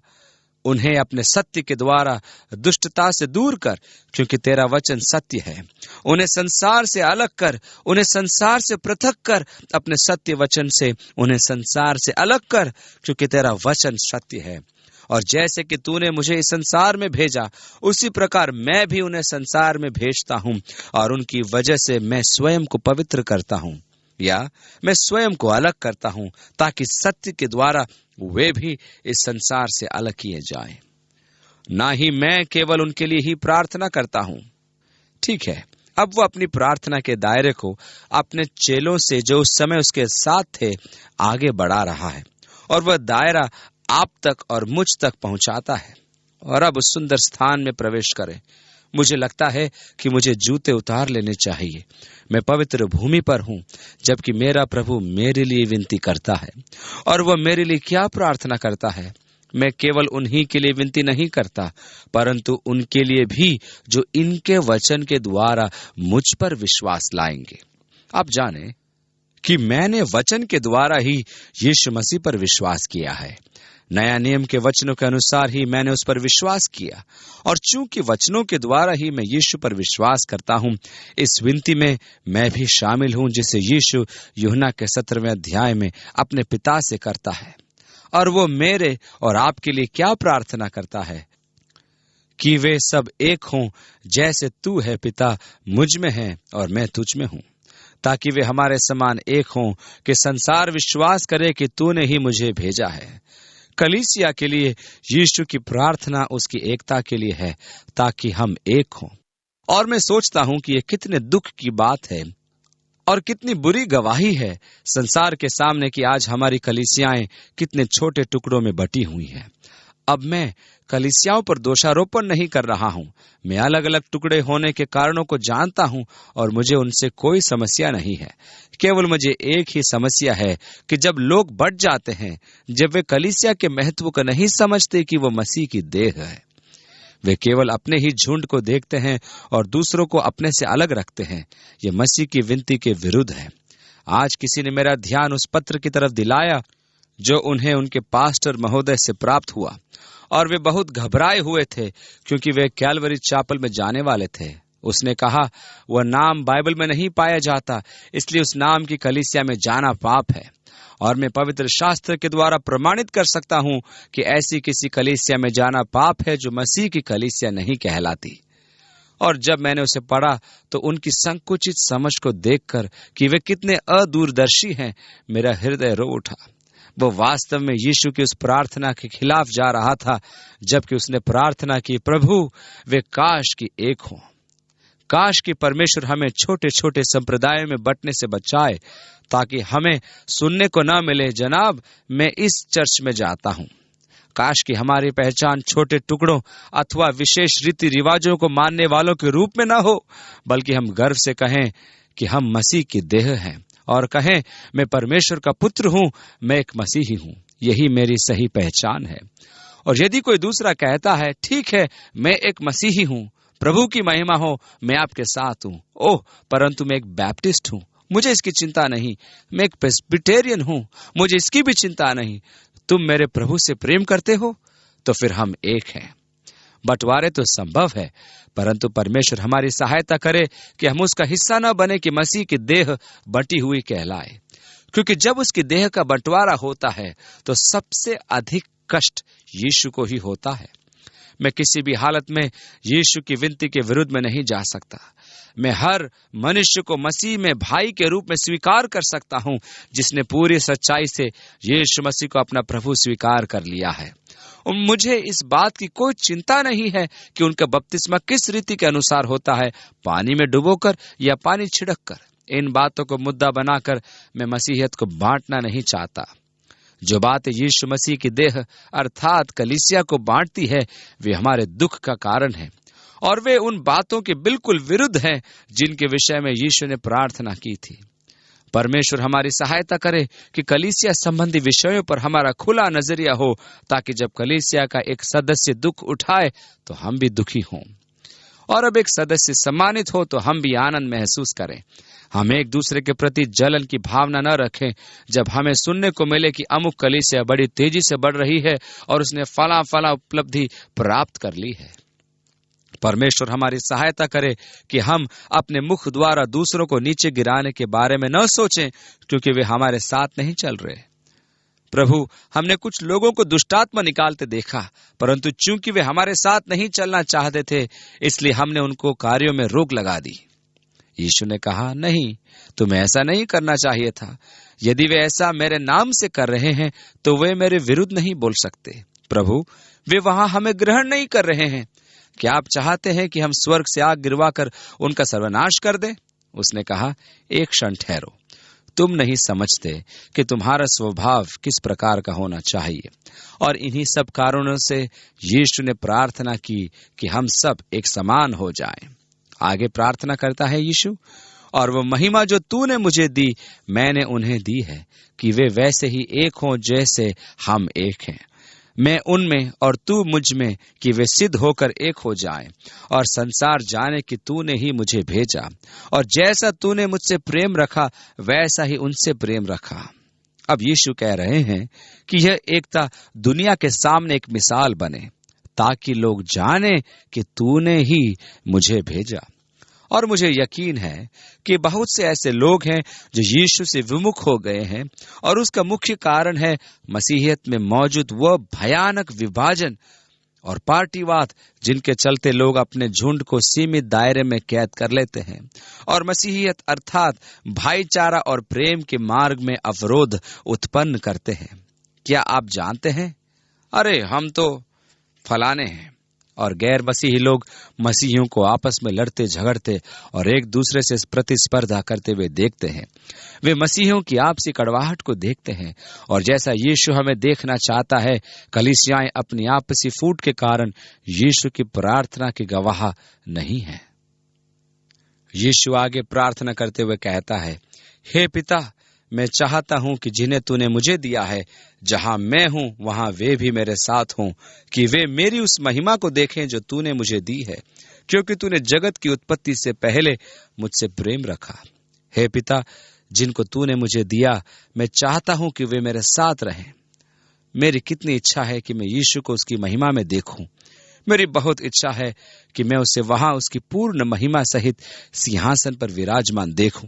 उन्हें अपने सत्य के द्वारा दुष्टता से दूर कर, क्योंकि तेरा वचन सत्य है। उन्हें संसार से अलग कर, उन्हें संसार से पृथक कर। अपने सत्य वचन से उन्हें संसार से अलग कर, क्योंकि तेरा वचन सत्य है। और जैसे कि तूने मुझे इस संसार में भेजा, उसी प्रकार मैं भी उन्हें संसार में भेजता हूँ, और उनकी वजह से मैं स्वयं को पवित्र करता हूँ, या मैं स्वयं को अलग करता हूँ, ताकि सत्य के द्वारा वे भी इस संसार से अलग किए जाएं। ना ही मैं केवल उनके लिए ही प्रार्थना करता हूँ। ठीक है, अब वो अपनी प्रार्थना के दायरे को अपने चेलों से जो उस समय उसके साथ थे आगे बढ़ा रहा है, और वह दायरा आप तक और मुझ तक पहुंचाता है। और अब उस सुंदर स्थान में प्रवेश करें। मुझे लगता है कि मुझे जूते उतार लेने चाहिए। मैं पवित्र भूमि पर हूँ, जबकि मेरा प्रभु मेरे लिए विनती करता है। और वह मेरे लिए क्या प्रार्थना करता है? मैं केवल उन्हीं के लिए विनती नहीं करता, परंतु उनके लिए भी जो इनके वचन के द्वारा मुझ पर विश्वास लाएंगे। आप जाने कि मैंने वचन के द्वारा ही यीशु मसीह पर विश्वास किया है। नया नियम के वचनों के अनुसार ही मैंने उस पर विश्वास किया, और चूंकि वचनों के द्वारा ही मैं यीशु पर विश्वास करता हूँ, इस विनती में मैं भी शामिल हूँ जिसे यीशु यूहन्ना के 17वें अध्याय में अपने पिता से करता है। और वो मेरे और आपके लिए क्या प्रार्थना करता है? कि वे सब एक हों, जैसे तू है पिता मुझ में है और मैं तुझ में हूँ, ताकि वे हमारे समान एक हों, कि संसार विश्वास करे कि तूने ही मुझे भेजा है। कलीसिया के लिए यीशु की प्रार्थना उसकी एकता के लिए है, ताकि हम एक हों। और मैं सोचता हूं कि यह कितने दुख की बात है और कितनी बुरी गवाही है संसार के सामने कि आज हमारी कलीसियाएं कितने छोटे टुकड़ों में बटी हुई हैं। अब मैं कलीसियाओं पर दोषारोपण नहीं कर रहा हूं। मैं अलग अलग टुकड़े होने के कारणों को जानता हूं और मुझे उनसे कोई समस्या नहीं है। केवल मुझे एक ही समस्या है कि जब लोग बढ़ जाते हैं, जब वे कलीसिया के महत्व को नहीं समझते कि वो मसीह की देह है। वे केवल अपने ही झुंड को देखते हैं और दूसरों को अपने से अलग रखते हैं। ये मसीह की विनती के विरुद्ध है। आज किसी ने मेरा ध्यान उस पत्र की तरफ दिलाया जो उन्हें उनके पास्टर महोदय से प्राप्त हुआ, और वे बहुत घबराए हुए थे क्योंकि वे कैलवरी चैपल में जाने वाले थे। उसने कहा, वह नाम बाइबल में नहीं पाया जाता, इसलिए उस नाम की कलीसिया में जाना पाप है। और मैं पवित्र शास्त्र के द्वारा प्रमाणित कर सकता हूं कि ऐसी किसी कलीसिया में जाना पाप है जो मसीह की कलीसिया नहीं कहलाती। और जब मैंने उसे पढ़ा तो उनकी संकुचित समझ को देखकर कि वे कितने अदूरदर्शी हैं, मेरा हृदय रो उठा। वो वास्तव में यीशु की उस प्रार्थना के खिलाफ जा रहा था, जबकि उसने प्रार्थना की, प्रभु वे काश की एक हों। काश कि परमेश्वर हमें छोटे छोटे संप्रदायों में बंटने से बचाए, ताकि हमें सुनने को न मिले, जनाब मैं इस चर्च में जाता हूँ। काश कि हमारी पहचान छोटे टुकड़ों अथवा विशेष रीति रिवाजों को मानने वालों के रूप में न हो, बल्कि हम गर्व से कहें कि हम मसीह की देह हैं, और कहें मैं परमेश्वर का पुत्र हूँ, मैं एक मसीही हूँ। यही मेरी सही पहचान है। और यदि कोई दूसरा कहता है, ठीक है मैं एक मसीही हूँ, प्रभु की महिमा हो, मैं आपके साथ हूँ, ओह परंतु मैं एक बैप्टिस्ट हूँ, मुझे इसकी चिंता नहीं, मैं एक प्रेस्बिटेरियन हूँ, मुझे इसकी भी चिंता नहीं, तुम मेरे प्रभु से प्रेम करते हो, तो फिर हम एक हैं। बंटवारे तो संभव है, परंतु परमेश्वर हमारी सहायता करे कि हम उसका हिस्सा न बने कि मसीह की देह बंटी हुई कहलाए। क्योंकि जब उसकी देह का बंटवारा होता है तो सबसे अधिक कष्ट यीशु को ही होता है। मैं किसी भी हालत में यीशु की विनती के विरुद्ध में नहीं जा सकता। मैं हर मनुष्य को मसीह में भाई के रूप में स्वीकार कर सकता हूं, जिसने पूरी सच्चाई से यीशु मसीह को अपना प्रभु स्वीकार कर लिया है। मुझे इस बात की कोई चिंता नहीं है कि उनका बपतिस्मा किस रीति के अनुसार होता है, पानी में डुबोकर या पानी छिड़ककर। इन बातों को मुद्दा बनाकर मैं मसीहियत को बांटना नहीं चाहता। जो बातें यीशु मसीह की देह अर्थात कलीसिया को बांटती है, वे हमारे दुख का कारण है, और वे उन बातों के बिल्कुल विरुद्ध हैं जिनके विषय में यीशु ने प्रार्थना की थी। परमेश्वर हमारी सहायता करे कि कलीसिया संबंधी विषयों पर हमारा खुला नजरिया हो, ताकि जब कलीसिया का एक सदस्य दुख उठाए तो हम भी दुखी हों, और अब एक सदस्य सम्मानित हो तो हम भी आनंद महसूस करें। हम एक दूसरे के प्रति जलन की भावना न रखें जब हमें सुनने को मिले कि अमुक कलीसिया बड़ी तेजी से बढ़ रही है और उसने फला उपलब्धि प्राप्त कर ली है। परमेश्वर हमारी सहायता करे कि हम अपने मुख द्वारा दूसरों को नीचे गिराने के बारे में न सोचें, क्योंकि वे हमारे साथ नहीं चल रहे। प्रभु, हमने कुछ लोगों को दुष्टात्मा निकालते देखा, परंतु चूंकि वे हमारे साथ नहीं चलना चाहते थे, इसलिए हमने उनको कार्यों में रोक लगा दी। यीशु ने कहा, नहीं, तुम्हें ऐसा नहीं करना चाहिए था। यदि वे ऐसा मेरे नाम से कर रहे हैं तो वे मेरे विरुद्ध नहीं बोल सकते। प्रभु, वे वहां हमें ग्रहण नहीं कर रहे हैं। क्या आप चाहते हैं कि हम स्वर्ग से आग गिरवाकर उनका सर्वनाश कर दें? उसने कहा, एक क्षण ठहरो। तुम नहीं समझते कि तुम्हारा स्वभाव किस प्रकार का होना चाहिए। और इन्हीं सब कारणों से यीशु ने प्रार्थना की कि हम सब एक समान हो जाएं। आगे प्रार्थना करता है यीशु, और वो महिमा जो तूने मुझे दी, मैंने उन्हें दी है, कि वे वैसे ही एक हों जैसे हम एक हैं। मैं उनमें और तू मुझ में, कि वे सिद्ध होकर एक हो जाएं, और संसार जाने कि तूने ही मुझे भेजा, और जैसा तूने मुझसे प्रेम रखा वैसा ही उनसे प्रेम रखा। अब यीशु कह रहे हैं कि यह एकता दुनिया के सामने एक मिसाल बने, ताकि लोग जाने कि तूने ही मुझे भेजा। और मुझे यकीन है कि बहुत से ऐसे लोग हैं जो यीशु से विमुख हो गए हैं, और उसका मुख्य कारण है मसीहियत में मौजूद वह भयानक विभाजन और पार्टीवाद, जिनके चलते लोग अपने झुंड को सीमित दायरे में कैद कर लेते हैं और मसीहियत अर्थात भाईचारा और प्रेम के मार्ग में अवरोध उत्पन्न करते हैं। क्या आप जानते हैं, अरे हम तो फलाने हैं, और गैर मसीही लोग मसीहियों को आपस में लड़ते झगड़ते और एक दूसरे से प्रतिस्पर्धा करते हुए देखते हैं। वे मसीहियों की आपसी कड़वाहट को देखते हैं, और जैसा यीशु हमें देखना चाहता है, कलीसियाएं अपनी आपसी फूट के कारण यीशु की प्रार्थना की गवाह नहीं है। यीशु आगे प्रार्थना करते हुए कहता है, हे पिता, मैं चाहता हूं कि जिन्हें तूने मुझे दिया है, जहां मैं हूं वहां वे भी मेरे साथ हों, कि वे मेरी उस महिमा को देखें जो तूने मुझे दी है, क्योंकि तूने जगत की उत्पत्ति से पहले मुझसे प्रेम रखा। हे पिता, जिनको तूने मुझे दिया, मैं चाहता हूं कि वे मेरे साथ रहें। मेरी कितनी इच्छा है कि मैं यीशु को उसकी महिमा में देखूं। मेरी बहुत इच्छा है कि मैं उसे वहां उसकी पूर्ण महिमा सहित सिंहासन पर विराजमान देखूं।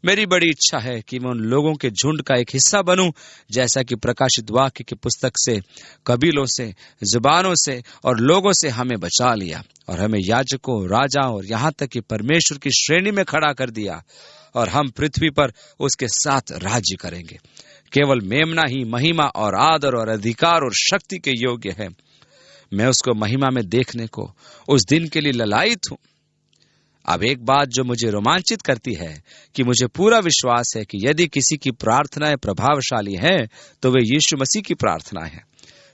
मेरी बड़ी इच्छा है कि मैं उन लोगों के झुंड का एक हिस्सा बनूं, जैसा कि प्रकाशित वाक्य की पुस्तक से कबीलों से, जुबानों से और लोगों से हमें बचा लिया, और हमें याजकों, राजाओं और यहाँ तक कि परमेश्वर की श्रेणी में खड़ा कर दिया, और हम पृथ्वी पर उसके साथ राज्य करेंगे। केवल मेमना ही महिमा और आदर और अधिकार और शक्ति के योग्य है। मैं उसको महिमा में देखने को उस दिन के लिए ललायित हूं। अब एक बात जो मुझे रोमांचित करती है कि मुझे पूरा विश्वास है कि यदि किसी की प्रार्थनाएं प्रभावशाली हैं तो वे यीशु मसीह की प्रार्थना है।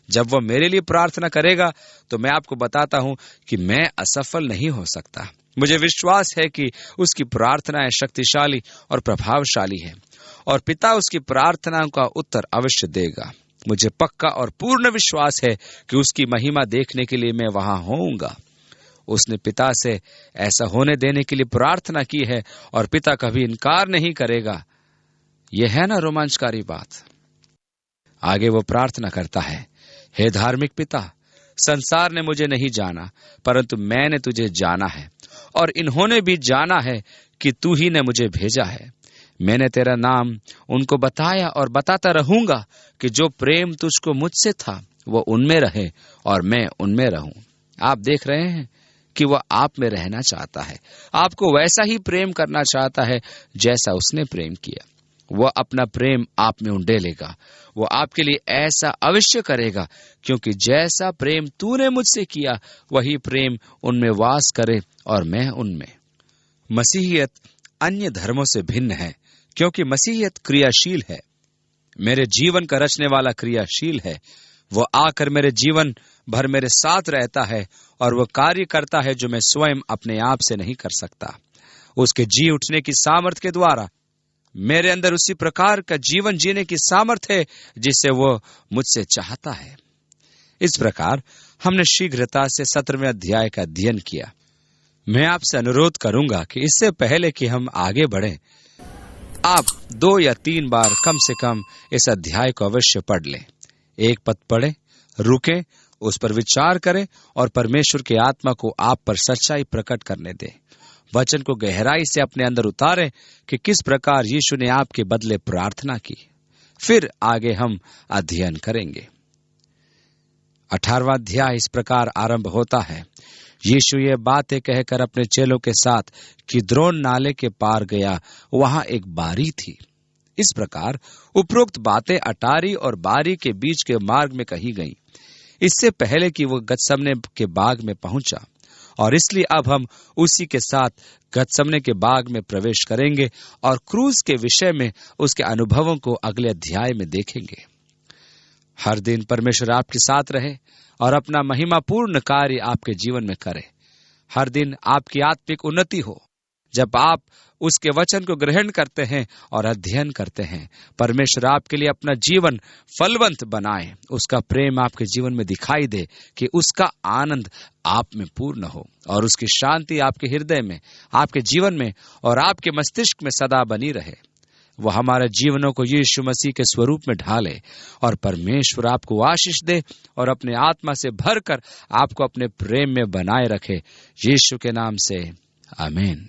जब वह मेरे लिए प्रार्थना करेगा तो मैं आपको बताता हूं कि मैं असफल नहीं हो सकता। मुझे विश्वास है कि उसकी प्रार्थनाएं शक्तिशाली और प्रभावशाली है, और पिता उसकी प्रार्थनाओं का उत्तर अवश्य देगा। मुझे पक्का और पूर्ण विश्वास है कि उसकी महिमा देखने के लिए मैं वहां होऊंगा। उसने पिता से ऐसा होने देने के लिए प्रार्थना की है, और पिता कभी इनकार नहीं करेगा। यह है ना रोमांचकारी बात। आगे वो प्रार्थना करता है, हे धार्मिक पिता, संसार ने मुझे नहीं जाना, परंतु मैंने तुझे जाना है, और इन्होंने भी जाना है कि तू ही ने मुझे भेजा है। मैंने तेरा नाम उनको बताया और बताता रहूंगा, कि जो प्रेम तुझको मुझसे था वो उनमें रहे और मैं उनमें रहूं। आप देख रहे हैं कि वह आप में रहना चाहता है, आपको वैसा ही प्रेम करना चाहता है जैसा उसने प्रेम किया। वह अपना प्रेम आप में उंडेलेगा। वह आपके लिए ऐसा अवश्य करेगा, क्योंकि जैसा प्रेम तूने मुझसे किया वही प्रेम उनमें वास करे और मैं उनमें। मसीहियत अन्य धर्मों से भिन्न है, क्योंकि मसीहियत क्रियाशील है। मेरे जीवन का रचने वाला क्रियाशील है। वह आकर मेरे जीवन भर मेरे साथ रहता है और वह कार्य करता है जो मैं स्वयं अपने आप से नहीं कर सकता। उसके जी उठने की सामर्थ के द्वारा मेरे अंदर उसी प्रकार का जीवन जीने की सामर्थ है जिससे वह मुझसे चाहता है। इस प्रकार हमने शीघ्रता से 17वें अध्याय का अध्ययन किया। मैं आपसे अनुरोध करूंगा कि इससे पहले कि हम आगे बढ़ें, आप 2 या 3 बार कम से कम इस अध्याय को अवश्य पढ़ लें। एक पद पढ़ें, रुकें, उस पर विचार करें और परमेश्वर की आत्मा को आप पर सच्चाई प्रकट करने दें। वचन को गहराई से अपने अंदर उतारें कि किस प्रकार यीशु ने आपके बदले प्रार्थना की। फिर आगे हम अध्ययन करेंगे। 18वां अध्याय इस प्रकार आरंभ होता है। यीशु ये बातें कहकर अपने चेलों के साथ किद्रोन नाले के पार गया। वहां एक बारी थी। इस प्रकार उपरोक्त बातें अटारी और बारी के बीच के मार्ग में कही गईं, इससे पहले कि वह गतसमने के बाग में पहुंचा। और इसलिए अब हम उसी के साथ गतसमने के बाग में प्रवेश करेंगे और क्रूस के विषय में उसके अनुभवों को अगले अध्याय में देखेंगे। हर दिन परमेश्वर आपके साथ रहे और अपना महिमापूर्ण कार्य आपके जीवन में करे। हर दिन आपकी आत्मिक उन्नति हो। जब आप उसके वचन को ग्रहण करते हैं और अध्ययन करते हैं, परमेश्वर आपके लिए अपना जीवन फलवंत बनाए। उसका प्रेम आपके जीवन में दिखाई दे कि उसका आनंद आप में पूर्ण हो और उसकी शांति आपके हृदय में, आपके जीवन में और आपके मस्तिष्क में सदा बनी रहे। वह हमारे जीवनों को यीशु मसीह के स्वरूप में ढाले और परमेश्वर आपको आशीष दे और अपने आत्मा से भरकर आपको अपने प्रेम में बनाए रखे। यीशु के नाम से आमीन।